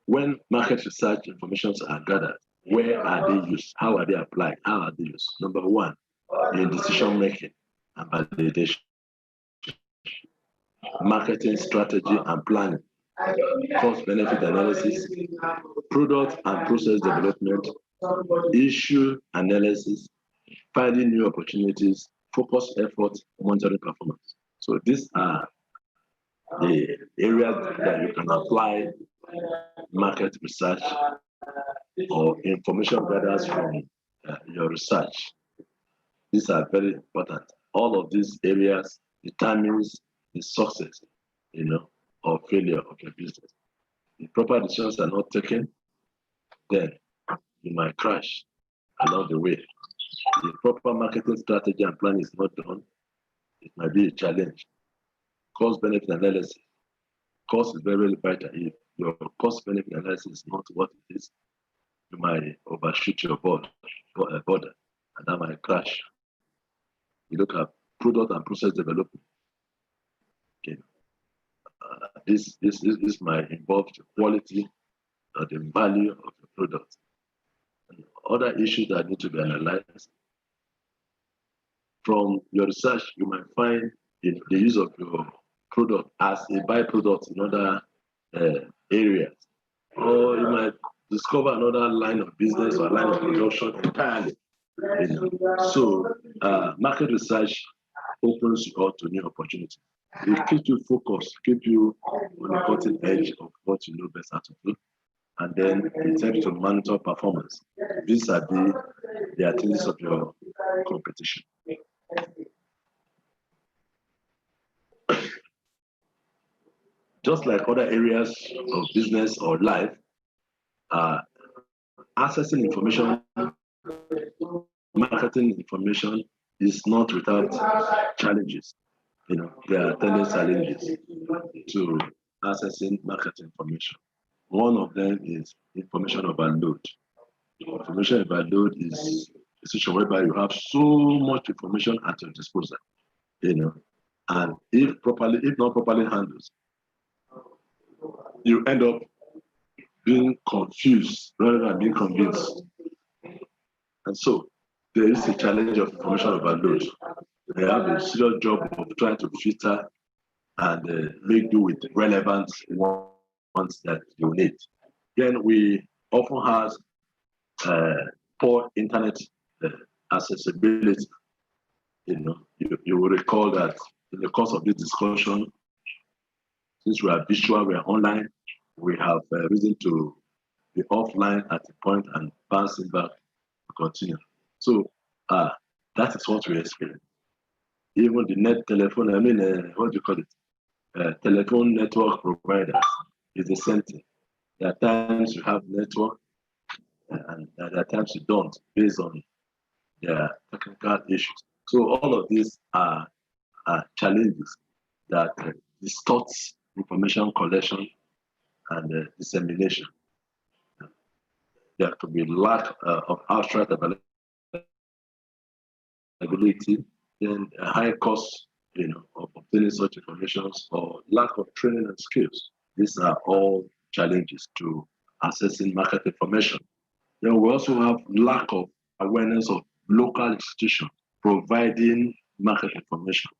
when market research information are gathered, where are they used? How are they applied? How are they used? Number one, in decision making and validation, marketing strategy and planning, cost benefit analysis, product and process development, issue analysis, finding new opportunities, focus efforts, monitoring performance. So these are the areas that you can apply market research or information gathered from your research. These are very important. All of these areas determines the success, or failure of your business. If proper decisions are not taken, then you might crash along the way. If proper marketing strategy and plan is not done, it might be a challenge. Cost benefit analysis. Cost is very, very vital. If your cost benefit analysis is not what it is, you might overshoot your border, and that might crash. You look at product and process development. Okay. This might involve the quality or the value of the product. And other issues that need to be analyzed. From your research, you might find the use of your product as a byproduct in other areas. Or you might discover another line of business or line of production entirely. So market research opens you up to new opportunities. It keeps you focused, keeps you on the cutting edge of what you know best how to do, and then it helps to monitor performance vis-a-vis the activities of your competition. Just like other areas of business or life, accessing information, marketing information is not without challenges. There are 10 challenges to accessing market information. One of them is information overload. Information overload is a situation whereby you have so much information at your disposal, and if not properly handled, you end up being confused rather than being convinced. And so there is a challenge of information overload. They have a serious job of trying to filter and make do with relevant ones that you need. Then we often have poor internet accessibility. You will recall that in the course of this discussion, since we are visual, we are online, we have reason to be offline at a point and bouncing back to continue. So that is what we experience. even the net telephone, what do you call it? Telephone network providers is the same thing. There are times you have network and there are times you don't based on their technical issues. So all of these are challenges that distorts information collection and dissemination. There could be lack of abstract availability, then a high cost, of obtaining such information, or lack of training and skills. These are all challenges to accessing market information. Then we also have lack of awareness of local institutions providing market information.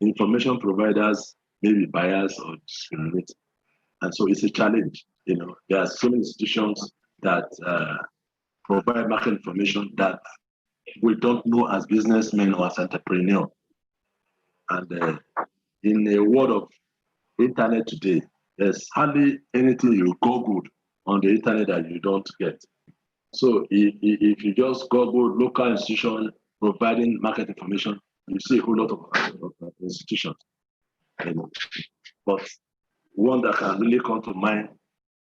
Information providers may be biased or discriminate. And so it's a challenge. There are so many institutions that provide market information that we don't know as businessmen or as entrepreneurs. And in a world of internet today, there's hardly anything you Google on the internet that you don't get. So if you just Google local institution providing market information, you see a whole lot of institutions. But one that can really come to mind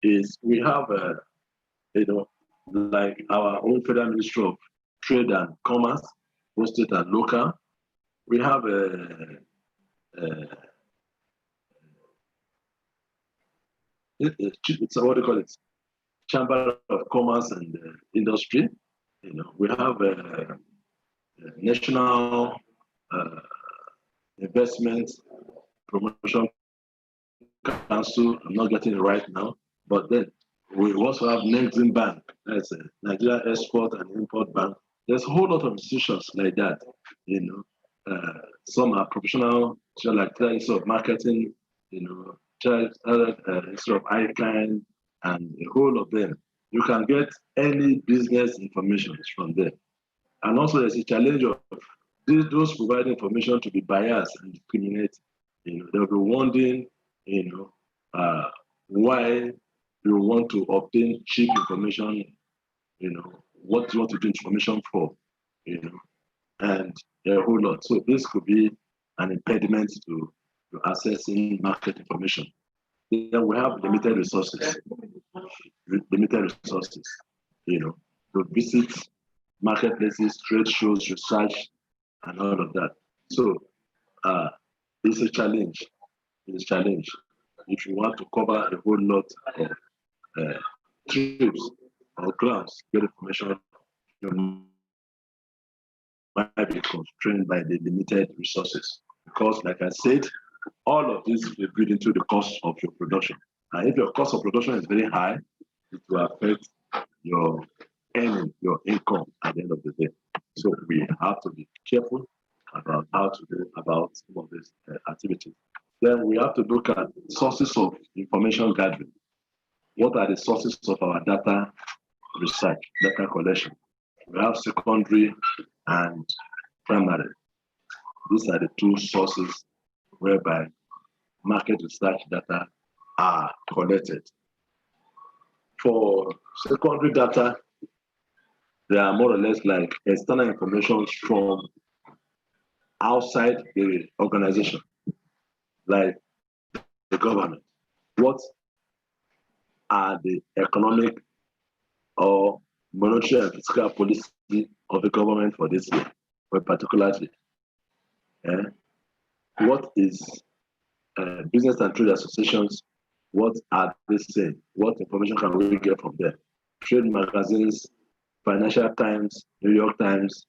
is we have, like our own Federal Ministry of Trade and Commerce, both state and local. We have it's what do you call it? Chamber of Commerce and Industry. We have a National Investment Promotion Council. I'm not getting it right now, but then we also have Nexim Bank, that's a Nigeria Export and Import Bank. There's a whole lot of institutions like that. Some are professional, like Institute of Marketing, Institute of ICANN, and a whole of them. You can get any business information from there. And also there's a challenge of those providing information to be biased and discriminate. They'll be wondering, why you want to obtain cheap information, what you want to do information for, and a whole lot. So this could be an impediment to accessing market information. Then we have limited resources. To visit marketplaces, trade shows, research, and all of that. So it's a challenge. It's a challenge. If you want to cover a whole lot of trips or grounds, get information, you might be constrained by the limited resources. Because, like I said, all of this will build into the cost of your production. And if your cost of production is very high, it will affect your earning, your income at the end of the day. So we have to be careful about how to do about some of these activities. Then we have to look at sources of information gathering. What are the sources of our data research, data collection? We have secondary and primary. These are the two sources whereby market research data are collected. For secondary data, they are more or less like external information from outside the organization, like the government. What are the economic or monetary and fiscal policy of the government for this year, or particularly? What is business and trade associations? What are they saying? What information can we get from them? Trade magazines, Financial Times, New York Times,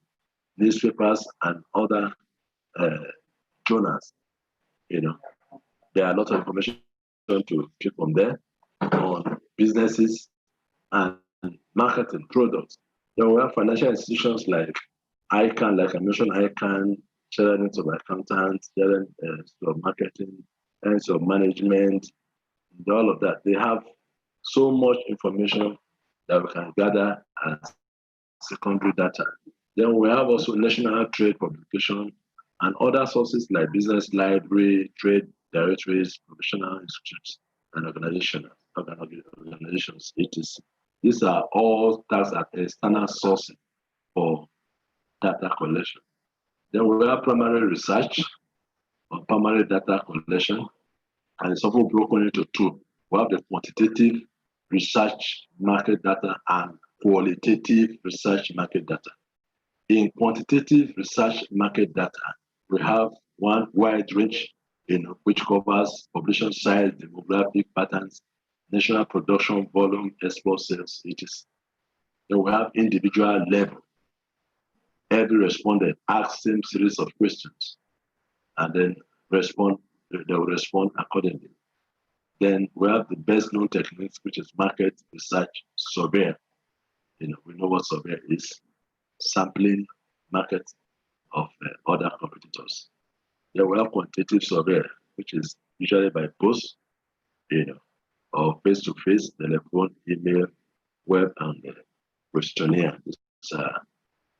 newspapers, and other journals. There are a lot of information to get from there on businesses and marketing products. Then we have financial institutions like ICANN, like I mentioned, ICANN, General of Accountants, General of Marketing, General of Management, and all of that. They have so much information that we can gather as secondary data. Then we have also national trade publication and other sources like business library, trade directories, professional institutes, and organizations, etc. These are all tags at external sources for data collection. Then we have primary research or primary data collection, and it's often broken into two. We have the quantitative research market data and qualitative research market data. In quantitative research market data, we have one wide range, which covers population size, demographic patterns, national production volume, export sales, etc. Then we have individual level. Every respondent asks same series of questions, and then they will respond accordingly. Then we have the best known techniques, which is market research survey. We know what survey is: sampling market of other competitors. Then we have quantitative survey, which is usually by post, or face-to-face, telephone, email, web, and questionnaire. These are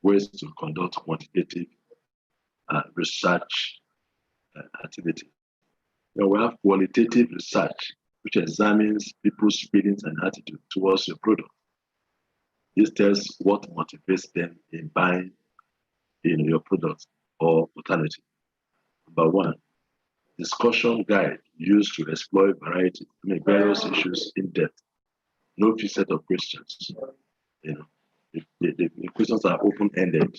ways to conduct quantitative research activity. Then we have qualitative research, which examines people's feelings and attitude towards your product. This tells what motivates them in buying your product or alternative. Number one, discussion guide used to explore various issues in depth. No fixed set of questions. The questions are open-ended.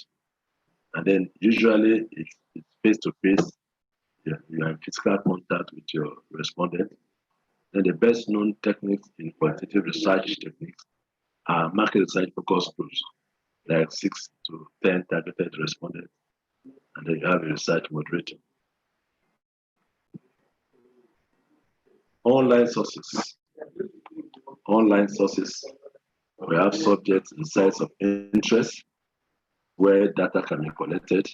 And then usually it's face-to-face. You are in physical contact with your respondent. Then the best known techniques in quantitative research techniques are market research focus groups, like 6 to 10 targeted respondents. And then you have a research moderator. Online sources. Online sources. We have subjects and sites of interest where data can be collected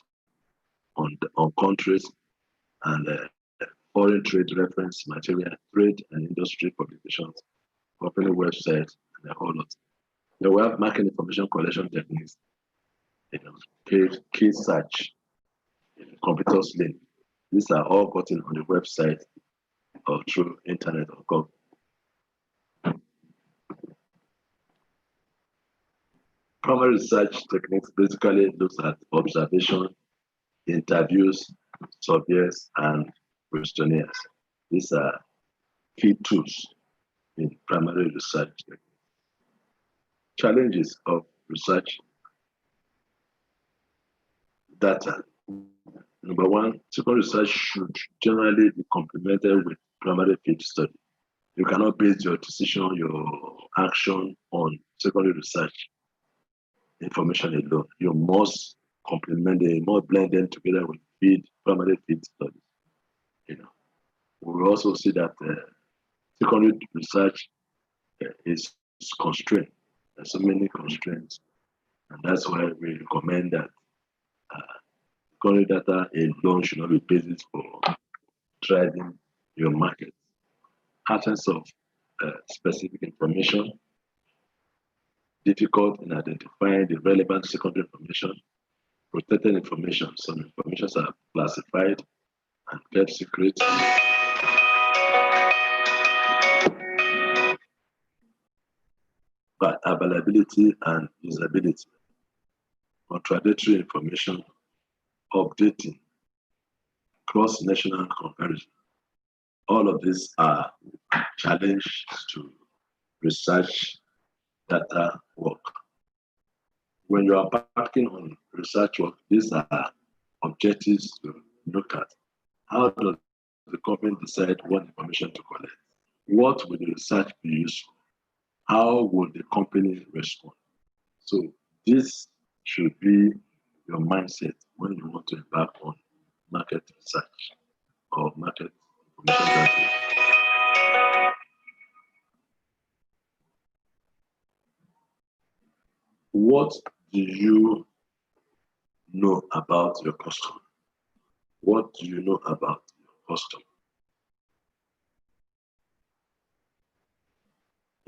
on countries and foreign trade reference material, trade and industry publications, company websites, and a whole lot. Then we have market information collection techniques, key search, competitors link. These are all gotten on the website or through internet or Google. Primary research techniques basically looks at observation, interviews, surveys, and questionnaires. These are key tools in primary research techniques. Challenges of research data. Number one, secondary research should generally be complemented with primary field study. You cannot base your decision, your action on secondary research information alone. You must complement them, you must blend them together with primary field studies. We also see that secondary research is constrained. There's so many constraints, and that's why we recommend that secondary data alone should not be basis for driving your market. Absence of specific information, difficult in identifying the relevant secondary information, protected information. Some information are classified and kept secret. But availability and usability, contradictory information, updating, cross-national comparison. All of these are challenges to research data work. When you are embarking on research work, these are objectives to look at. How does the company decide what information to collect? What will the research be used for? How will the company respond? So this should be your mindset when you want to embark on market research or market information gathering. What do you know about your customer? What do you know about your customer?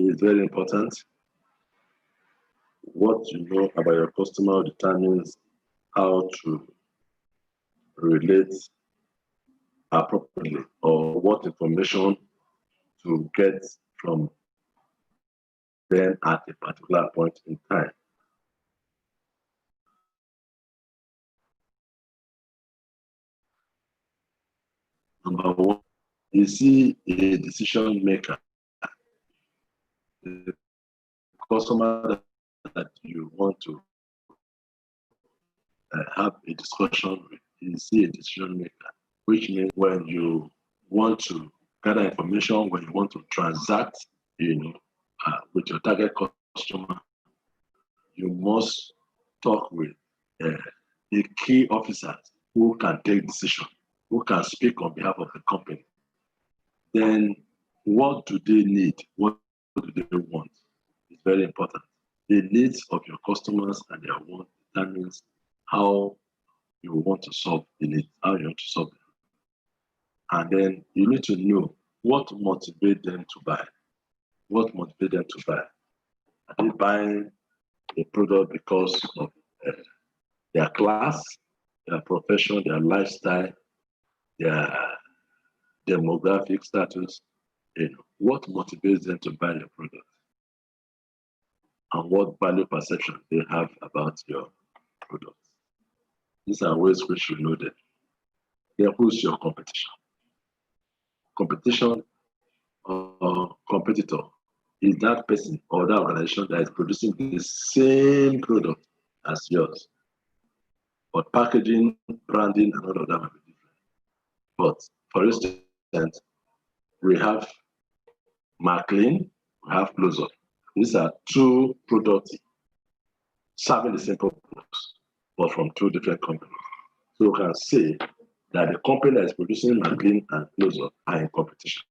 It's very important. What you know about your customer determines how to relate appropriately or what information to get from them at a particular point in time. Number one, is he a decision maker? The customer that you want to have a discussion with, is he a decision maker? Which means when you want to gather information, when you want to transact, with your target customer, you must talk with the key officers who can take decision, who can speak on behalf of the company. Then what do they need? What do they want? It's very important. The needs of your customers and their wants determines how you want to solve the need, how you want to solve it. And then you need to know what motivates them to buy. What motivates them to buy? Are they buying a product because of their class, their profession, their lifestyle, their demographic status? What motivates them to buy your product? And what value perception they have about your product? These are ways we should know them. Then who's your competition? Competition or competitor is that person or that organization that is producing the same product as yours. But packaging, branding, and all of that might be different. But for instance, we have McLean, we have Close-Up. These are two products serving the same purpose, but from two different companies. So we can say that the company that is producing McLean and Close-Up are in competition.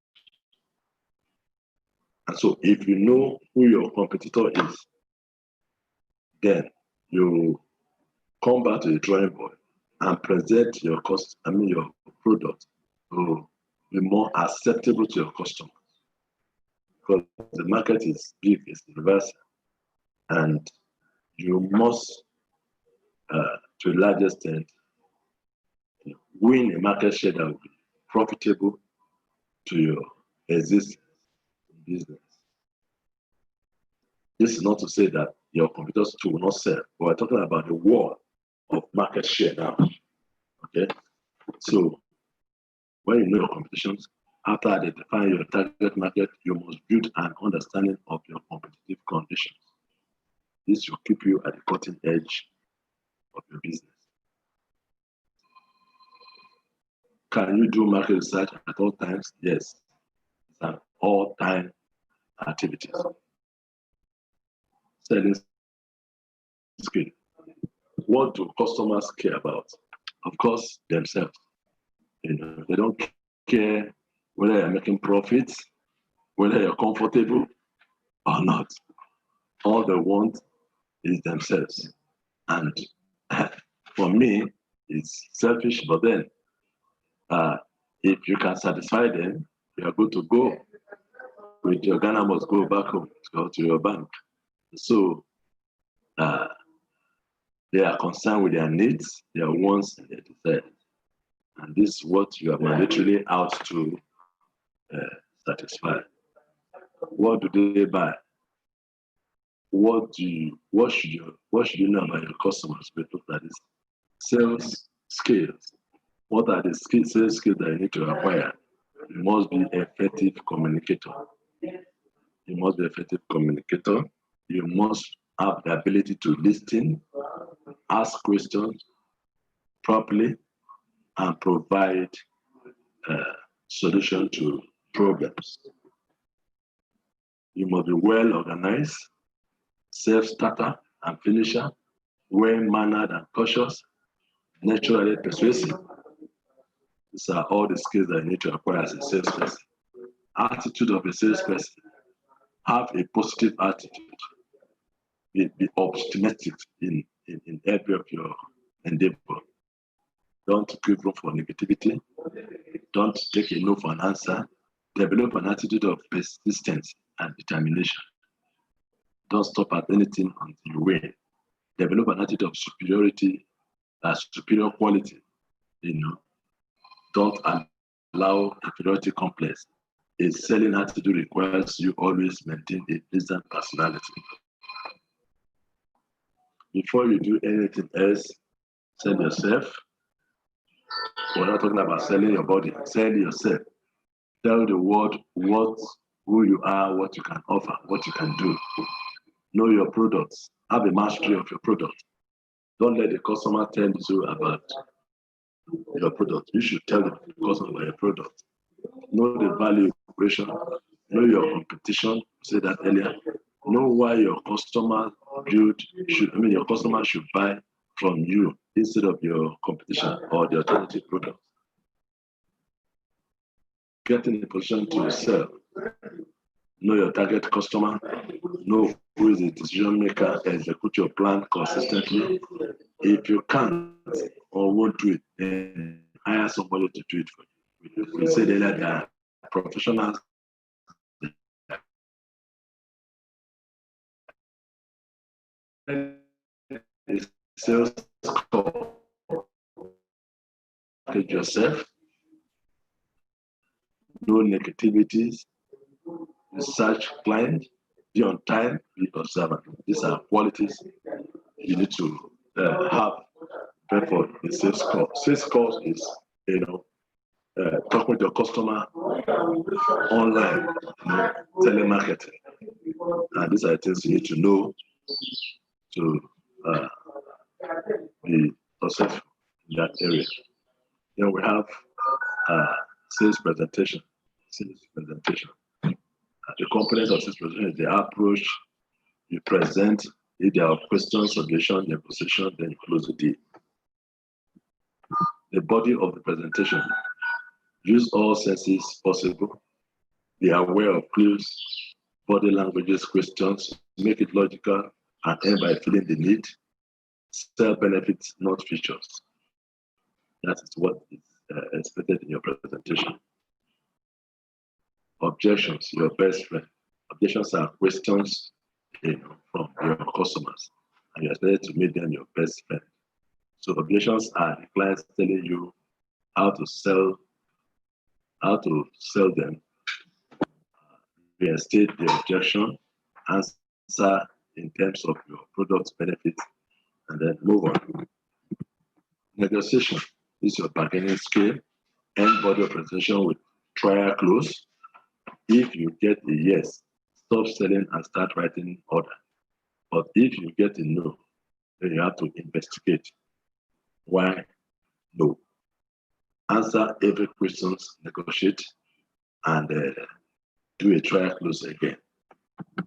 And so if you know who your competitor is, then you come back to the drawing board and present your your product to be more acceptable to your customers. Because the market is big, it's diverse, and you must, to a large extent, win a market share that will be profitable to your existing business. This is not to say that your competitors too will not sell, but we're talking about the war of market share now. Okay? So when you know your competitions, after identifying your target market, you must build an understanding of your competitive conditions. This will keep you at the cutting edge of your business. Can you do market research at all times? Yes. It's an all-time activity. Selling skill. What do customers care about? Of course, themselves. They don't care whether you're making profits, whether you're comfortable or not. All they want is themselves. And for me, it's selfish, but then if you can satisfy them, you are good to go. With your Ghana must go back home, go to your bank. So they are concerned with their needs, their wants, and their desires. And this is what you are mandatorily out to satisfy. What do they buy? What should you know about your customers? We look at this. Sales skills. What are the sales skills that you need to acquire? You must be an effective communicator. You must be an effective communicator. You must have the ability to listen, ask questions properly, and provide solution to problems. You must be well organized, self-starter and finisher, well-mannered and cautious, naturally persuasive. These are all the skills that you need to acquire as a salesperson. Attitude of a salesperson. Have a positive attitude. Be optimistic in every of your endeavor. Don't give room for negativity. Don't take a no for an answer. Develop an attitude of persistence and determination. Don't stop at anything until you win. Develop an attitude of superiority, superior quality. Don't allow inferiority complex. A selling attitude requires you always maintain a pleasant personality. Before you do anything else, sell yourself, We're not talking about selling your body, sell yourself. Tell the world who you are, what you can offer, what you can do. Know your products. Have a mastery of your product. Don't let the customer tell you about your product. You should tell the customer about your product. Know the value equation. Know your competition. Say that earlier. Know why your customer your customer should buy from you instead of your competition or the alternative product. Get in a position to sell. Know your target customer. Know who is the decision maker. Execute your plan consistently. If you can't or won't do it, then hire somebody to do it for you. We said earlier that professionals sales call. Package yourself. No negativities. Research client. Be on time. Be observant. These are qualities you need to have for the sales call. Sales call is, talk with your customer online, telemarketing. And these are things you need to know to be successful in that area. Then we have sales presentation. The component of sales presentation is the approach. You present. If there are questions, solution, negotiation, then you close the deal. The body of the presentation. Use all senses possible. Be aware of clues, body languages, questions. Make it logical and end by feeling the need. Sell benefits, not features. That is what is expected in your presentation. Objections, your best friend. Objections are questions from your customers, and you're expected to make them your best friend. So objections are the clients telling you how to sell them, reinstate the objection, answer in terms of your product benefits, and then move on. Negotiation is your bargaining skill. End body of presentation with trial close. If you get a yes, stop selling and start writing order. But if you get a no, then you have to investigate why no. Answer every question, negotiate, and do a trial close again.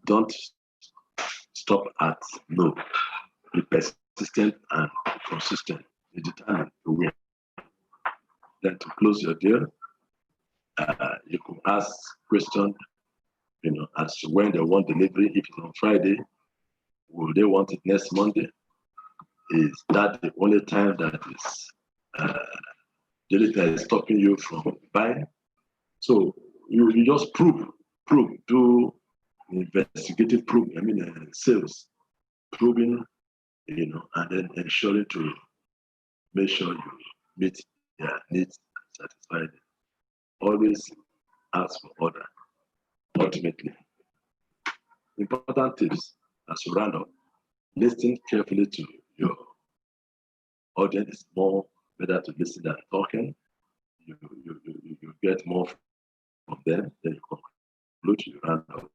Don't stop at no. Be persistent and consistent. Be determined to win. Then to close your deal, you could ask questions, as to when they want delivery. If it's on Friday, will they want it next Monday? Is that the only time that is stopping you from buying? So you just prove, do investigative sales, proving, and then ensuring to make sure you meet their needs and satisfy them. Always ask for order. Ultimately, important tips as you round up: listen carefully to your audience. It's more better to listen than talking. You get more from them, then you conclude, you round up.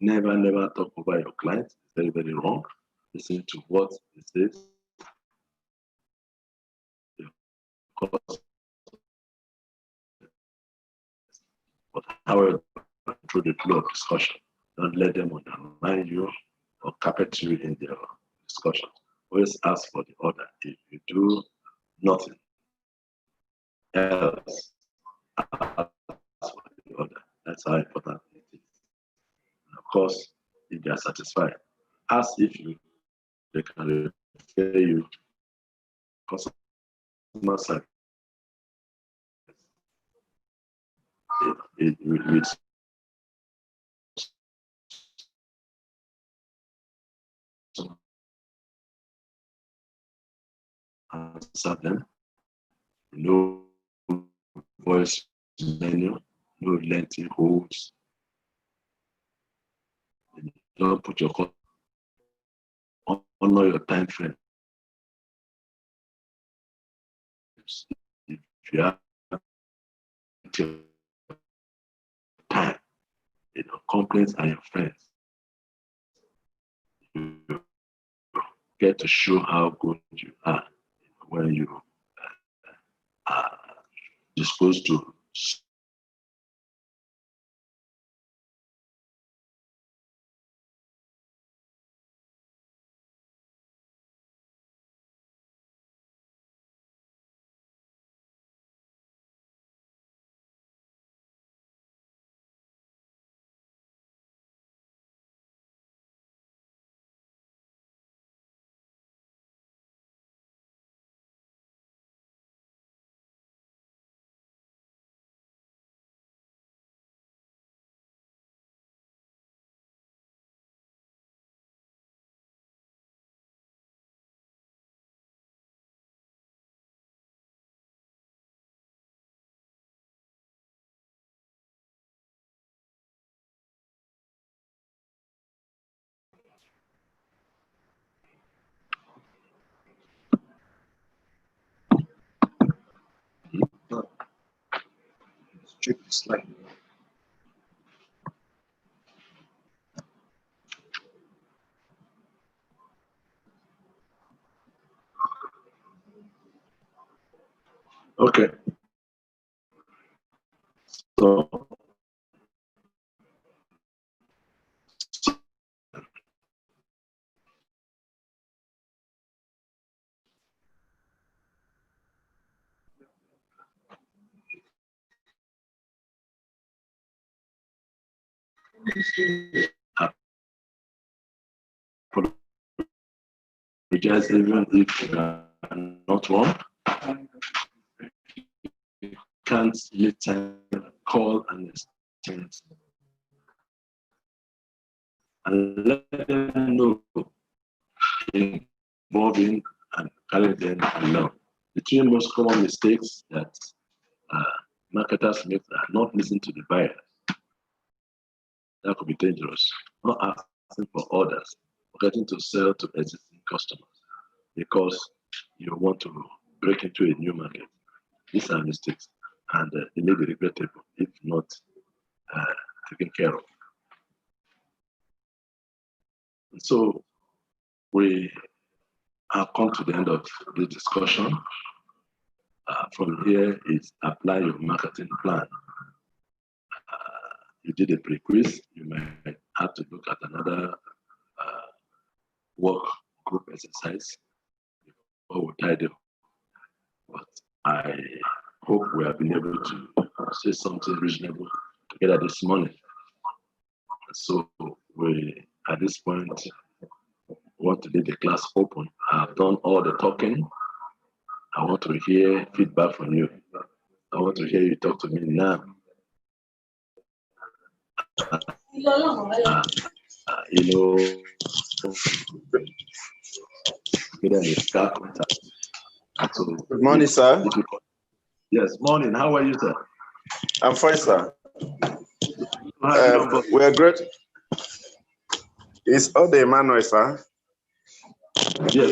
Never talk over your client. It's very, very wrong. Listen to what it says. But however, through the flow of discussion, don't let them undermine you or carpet you in their discussion. Always ask for the order. If you do nothing else, ask for the order. That's how important it is. And of course, if they are satisfied, ask if they can refer you customer service. With answer them, no voice menu, no lengthy holds. Don't put your call, honor your time frame. times. If you have time, companies and your friends, you get to show how good you are when you are disposed to Check the slide. Okay. So apologize even if you are not wrong. You can't later call and extend and let them know involving and carry them along. The two most common mistakes that marketers make are not listening to the buyer. That could be dangerous. Not asking for orders, forgetting to sell to existing customers because you want to break into a new market. These are mistakes, and they may be regrettable if not taken care of. So we have come to the end of the discussion. From here is apply your marketing plan. You did a pre-quiz, you might have to look at another work group exercise before we tidy up. But I hope we have been able to say something reasonable together this morning. So we, at this point, want to leave the class open. I've done all the talking. I want to hear feedback from you. I want to hear you talk to me now. Good morning, sir. Yes, morning. How are you, sir? I'm fine, sir. We're great. It's all the Emmanuel, sir. Yes,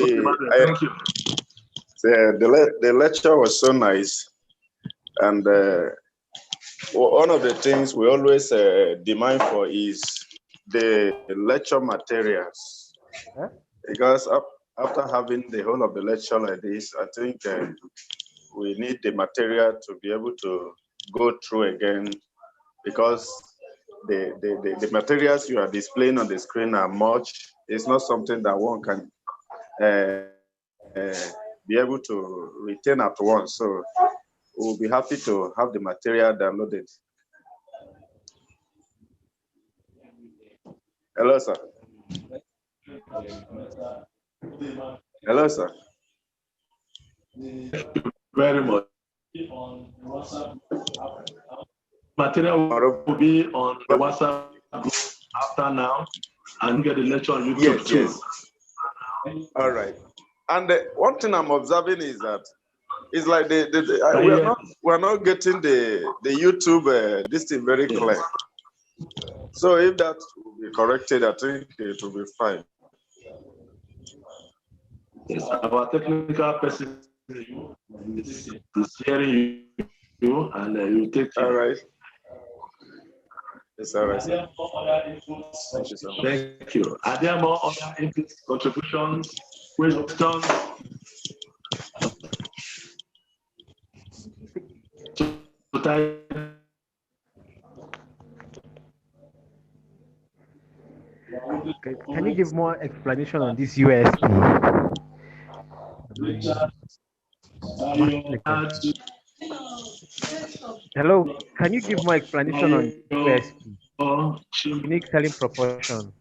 thank you. The lecture was so nice. And one of the things we always demand for is the lecture materials. Huh? Because after having the whole of the lecture like this, I think we need the material to be able to go through again, because the materials you are displaying on the screen are much. It's not something that one can be able to retain at once. So we'll be happy to have the material downloaded. Hello, sir. Hello, sir. Very much. Material will be on the WhatsApp group after now, and get the lecture on YouTube too. Yes. All right. And one thing I'm observing is that it's like we're not getting the YouTube this thing very clear. So if that will be corrected, I think it will be fine. Yes, our technical person is hearing you and you take it. All right. It's all right, sir. Thank you so much. Thank you. Are there more other inputs, contributions, questions? Can you give more explanation on this USP? Hello, can you give more explanation on USP? Unique selling proportion.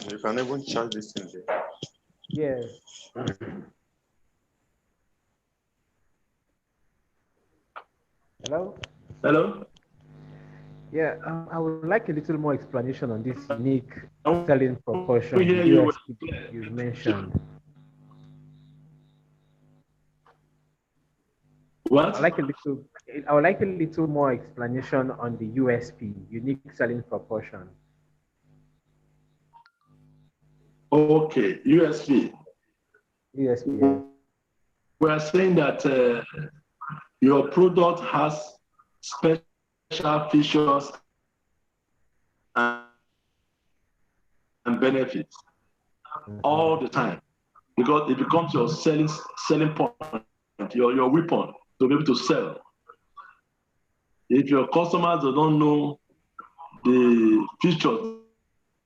You can even charge this thing there. Yes. Hello? Hello? Yeah, I would like a little more explanation on this unique selling proportion, We hear you. USP you mentioned. What? I would like a little more explanation on the USP, unique selling proportion. Okay, USP. USP, yeah. We are saying that your product has special features and benefits all the time, because it becomes your selling point, your weapon to be able to sell. If your customers don't know the features,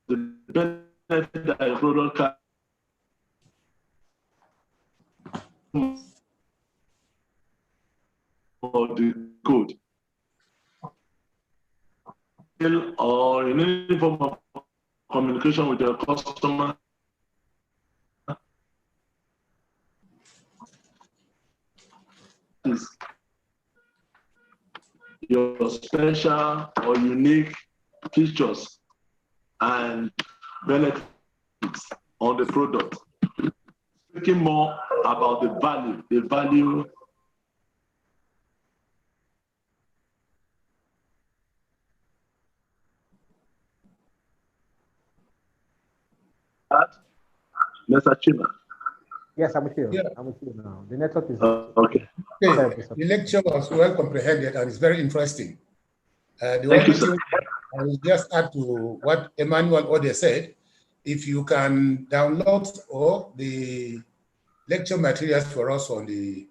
the benefit that your product can, or the code, or in any form of communication with your customer, is your special or unique features and benefits on the product. Speaking more about the value that, Mr. Chima. Yes, I'm with you. Yeah. I'm with you now. The network is Okay. Okay, the lecture was well comprehended and it's very interesting. The Thank only you, sir. thing I will just add to what Emmanuel Ode said, if you can download all the lecture materials for us on the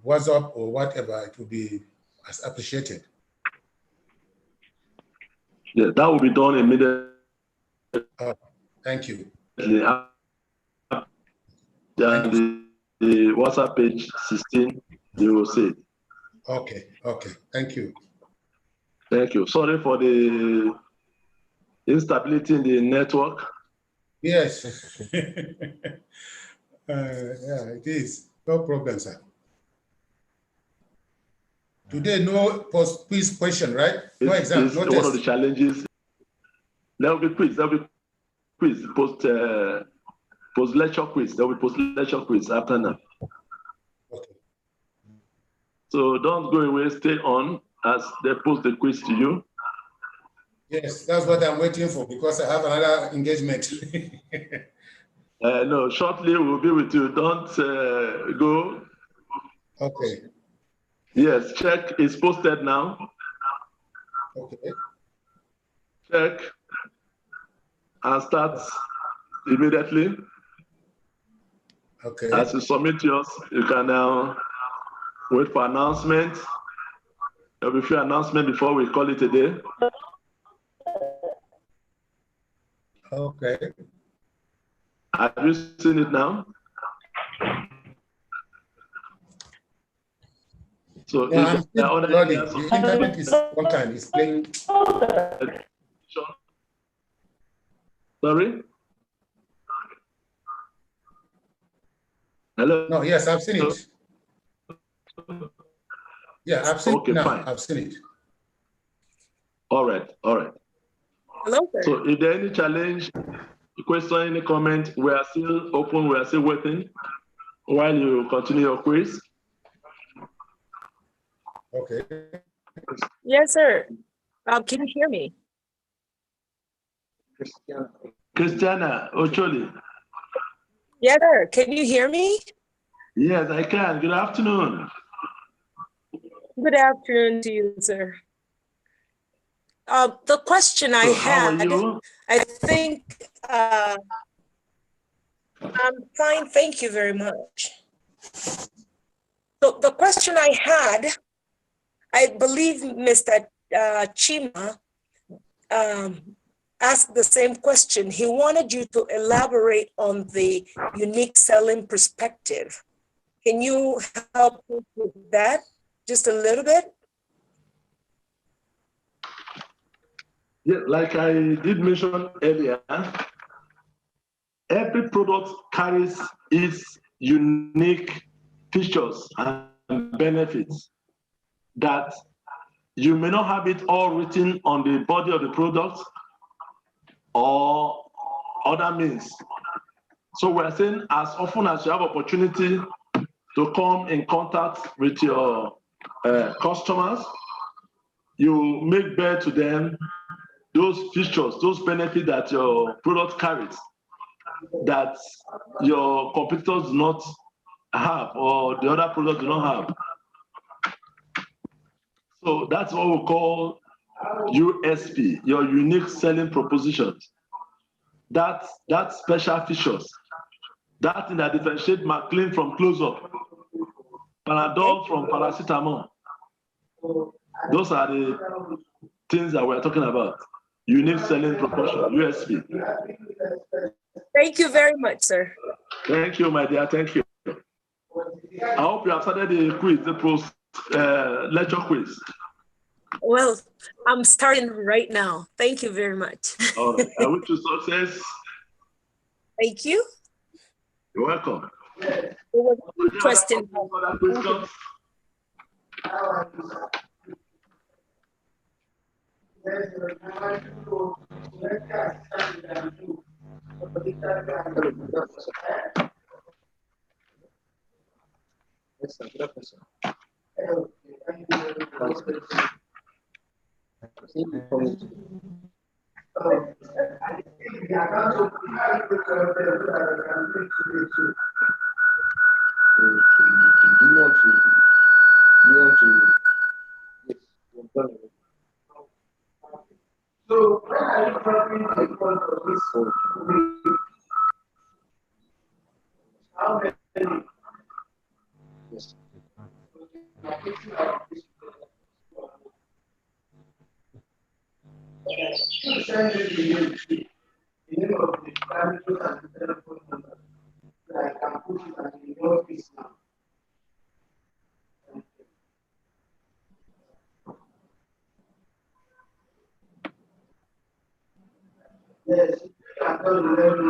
WhatsApp or whatever, it will be as appreciated. Yeah, that will be done immediately. Thank you. The WhatsApp page 16, you will see it. Okay, thank you. Thank you. Sorry for the instability in the network. Yes. Yeah, it is. No problem, sir. Today, no post-quiz question, right? No exam, no test. One of the challenges. There will be quiz. There will be quiz. Post-lecture quiz. There will be post-lecture quiz after now. Okay. So don't go away. Stay on as they post the quiz to you. Yes, that's what I'm waiting for because I have another engagement. No, shortly we'll be with you. Don't go. Okay. Yes, check. It's posted now. Okay. Check and start immediately. Okay. As you submit yours, you can now wait for announcement. There will be a few announcements before we call it a day. Okay. Have you seen it now? So No, I'm still loading. The internet is one time. It's playing. Sorry? Hello? No, yes, I've seen it. Yeah, I've seen it now. Fine. I've seen it. All right. Hello, sir. So if there any challenge, question, any comment, we are still open, we are still waiting while you continue your quiz. Okay. Yes, sir. Can you hear me? Christiana Ocholi. Yes, sir. Can you hear me? Yes, I can. Good afternoon. Good afternoon to you, sir. The question I How are had, you? I think, I'm fine, thank you very much. So the question I had, I believe Mr. Chima asked the same question. He wanted you to elaborate on the unique selling perspective. Can you help with that just a little bit? Yeah, like I did mention earlier, every product carries its unique features and benefits that you may not have it all written on the body of the product or other means. So we're saying as often as you have opportunity to come in contact with your customers, you make bare to them those features, those benefits that your product carries that your competitors do not have or the other products do not have. So that's what we call USP, your unique selling propositions. That special features, that thing that differentiates McLean from close-up, Panadol from paracetamol. Those are the things that we're talking about. Unique selling proposition, USP. Thank you very much, sir. Thank you, my dear. Thank you. I hope you have started the quiz, the lecture quiz. Well, I'm starting right now. Thank you very much. All right. I wish you success. Thank you. You're welcome. It was interesting. Other questions? Yes, sir. Good afternoon, sir. Do you want to, yes, you're done. So, when are you traveling to this? How many? Yes. Send me the name of the family and the telephone number. So I can put it at the office now. Yes, I can let me.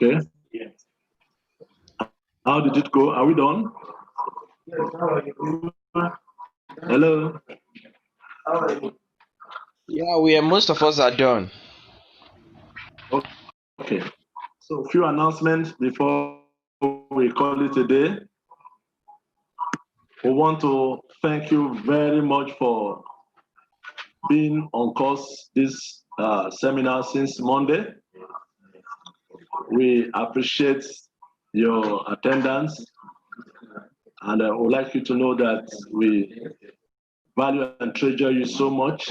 Okay. Yes. How did it go? Are we done? Yes, how are you? Hello. How are you? Yeah, most of us are done. Okay. So a few announcements before we call it a day. We want to thank you very much for being on course this seminar since Monday. We appreciate your attendance, and I would like you to know that we value and treasure you so much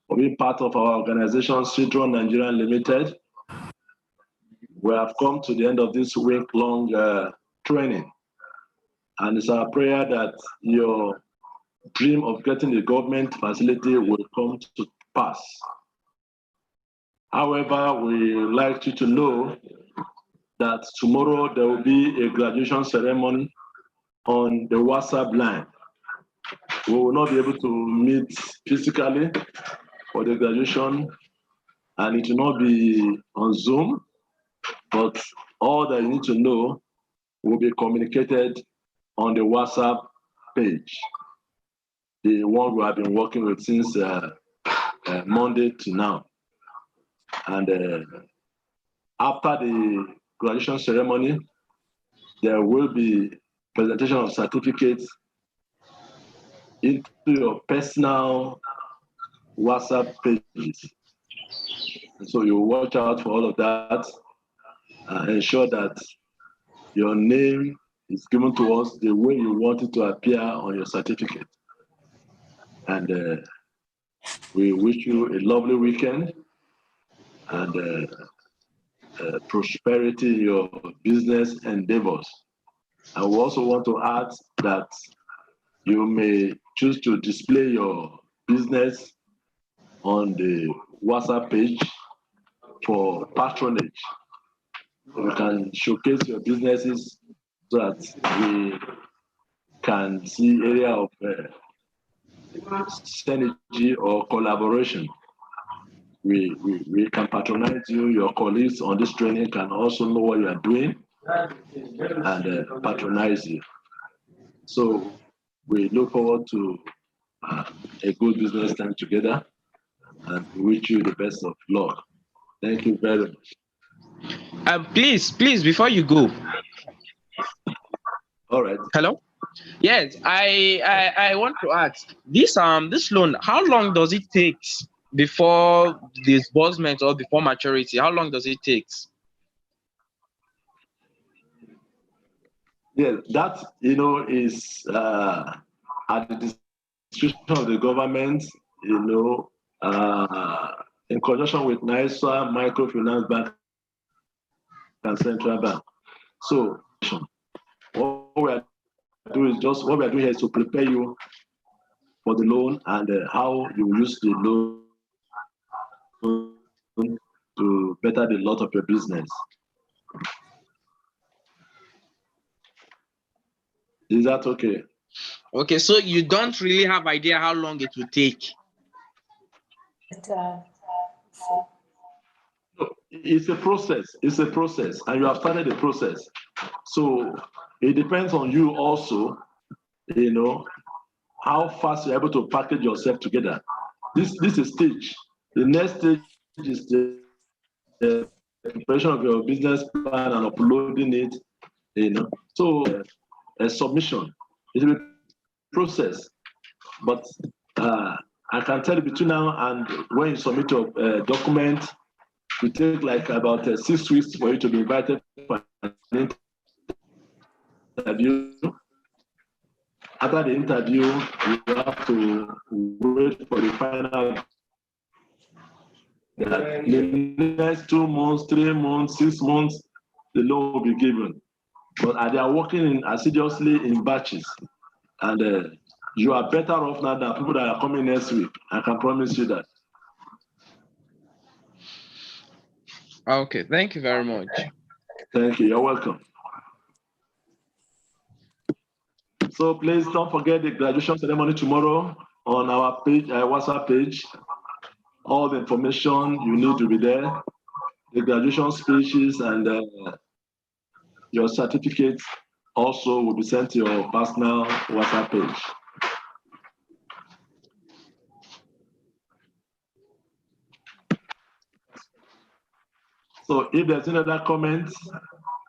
for being part of our organization, Citron Nigeria Limited. We have come to the end of this week-long training, and it's our prayer that your dream of getting a government facility will come to pass. However, we would like you to know that tomorrow there will be a graduation ceremony on the WhatsApp line. We will not be able to meet physically for the graduation, and it will not be on Zoom, but all that you need to know will be communicated on the WhatsApp page, the one we have been working with since Monday to now. And after the graduation ceremony, there will be presentation of certificates into your personal WhatsApp pages. So you watch out for all of that and ensure that your name is given to us the way you want it to appear on your certificate. And we wish you a lovely weekend and prosperity in your business endeavors. And we also want to add that you may choose to display your business on the WhatsApp page for patronage. You can showcase your businesses so that we can see area of synergy or collaboration. We can patronize you. Your colleagues on this training can also know what you are doing and patronize you. So we look forward to a good business time together, and we wish you the best of luck. Thank you very much. Please, before you go. All right. Hello. Yes, I want to ask this loan. How long does it take before disbursement or before maturity? How long does it take? Yeah, that is at the discretion of the government. In conjunction with NISA, Microfinance Bank, and Central Bank. So what we are doing here is to prepare you for the loan and how you use the loan to better the lot of your business. Is that okay? Okay, so you don't really have idea how long it will take. It's a process. It's a process, and you have started the process. So it depends on you also, how fast you're able to package yourself together. This is a stage. The next stage is the preparation of your business plan and uploading it. So a submission is a process, but I can tell you between now and when you submit your document, it takes like about 6 weeks for you to be invited for an interview. After the interview, you have to wait for the final. The next 2 months, 3 months, 6 months, the loan will be given. But they are working assiduously in batches. And you are better off now than people that are coming next week. I can promise you that. Okay, thank you very much. Thank you. You're welcome. So please don't forget the graduation ceremony tomorrow on our page, our WhatsApp page. All the information you need to be there. the graduation speeches and your certificates also will be sent to your personal WhatsApp page. So if there's any other comments,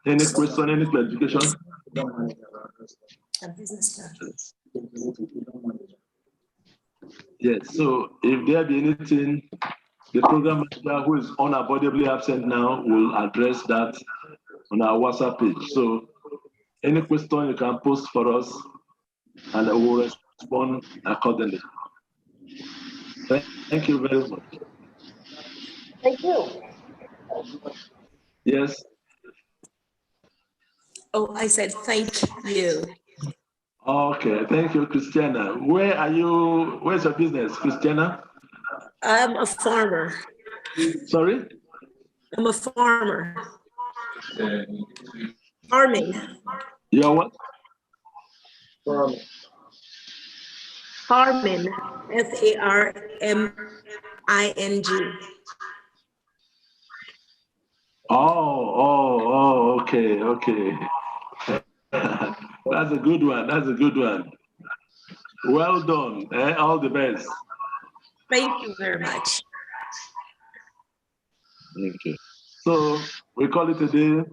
any question, any clarification? Yes, so if there be anything, the program manager who is unavoidably absent now will address that on our WhatsApp page. So any question you can post for us and we will respond accordingly. Thank you very much. Thank you. Yes. Oh, I said thank you. Okay, thank you, Christiana. Where are you? Where's your business, Christiana? I'm a farmer. Sorry? I'm a farmer. Farming. You're what? Farming. Farming. Oh, okay. That's a good one. That's a good one. Well done. All the best. Thank you very much. Thank you. So we call it a day.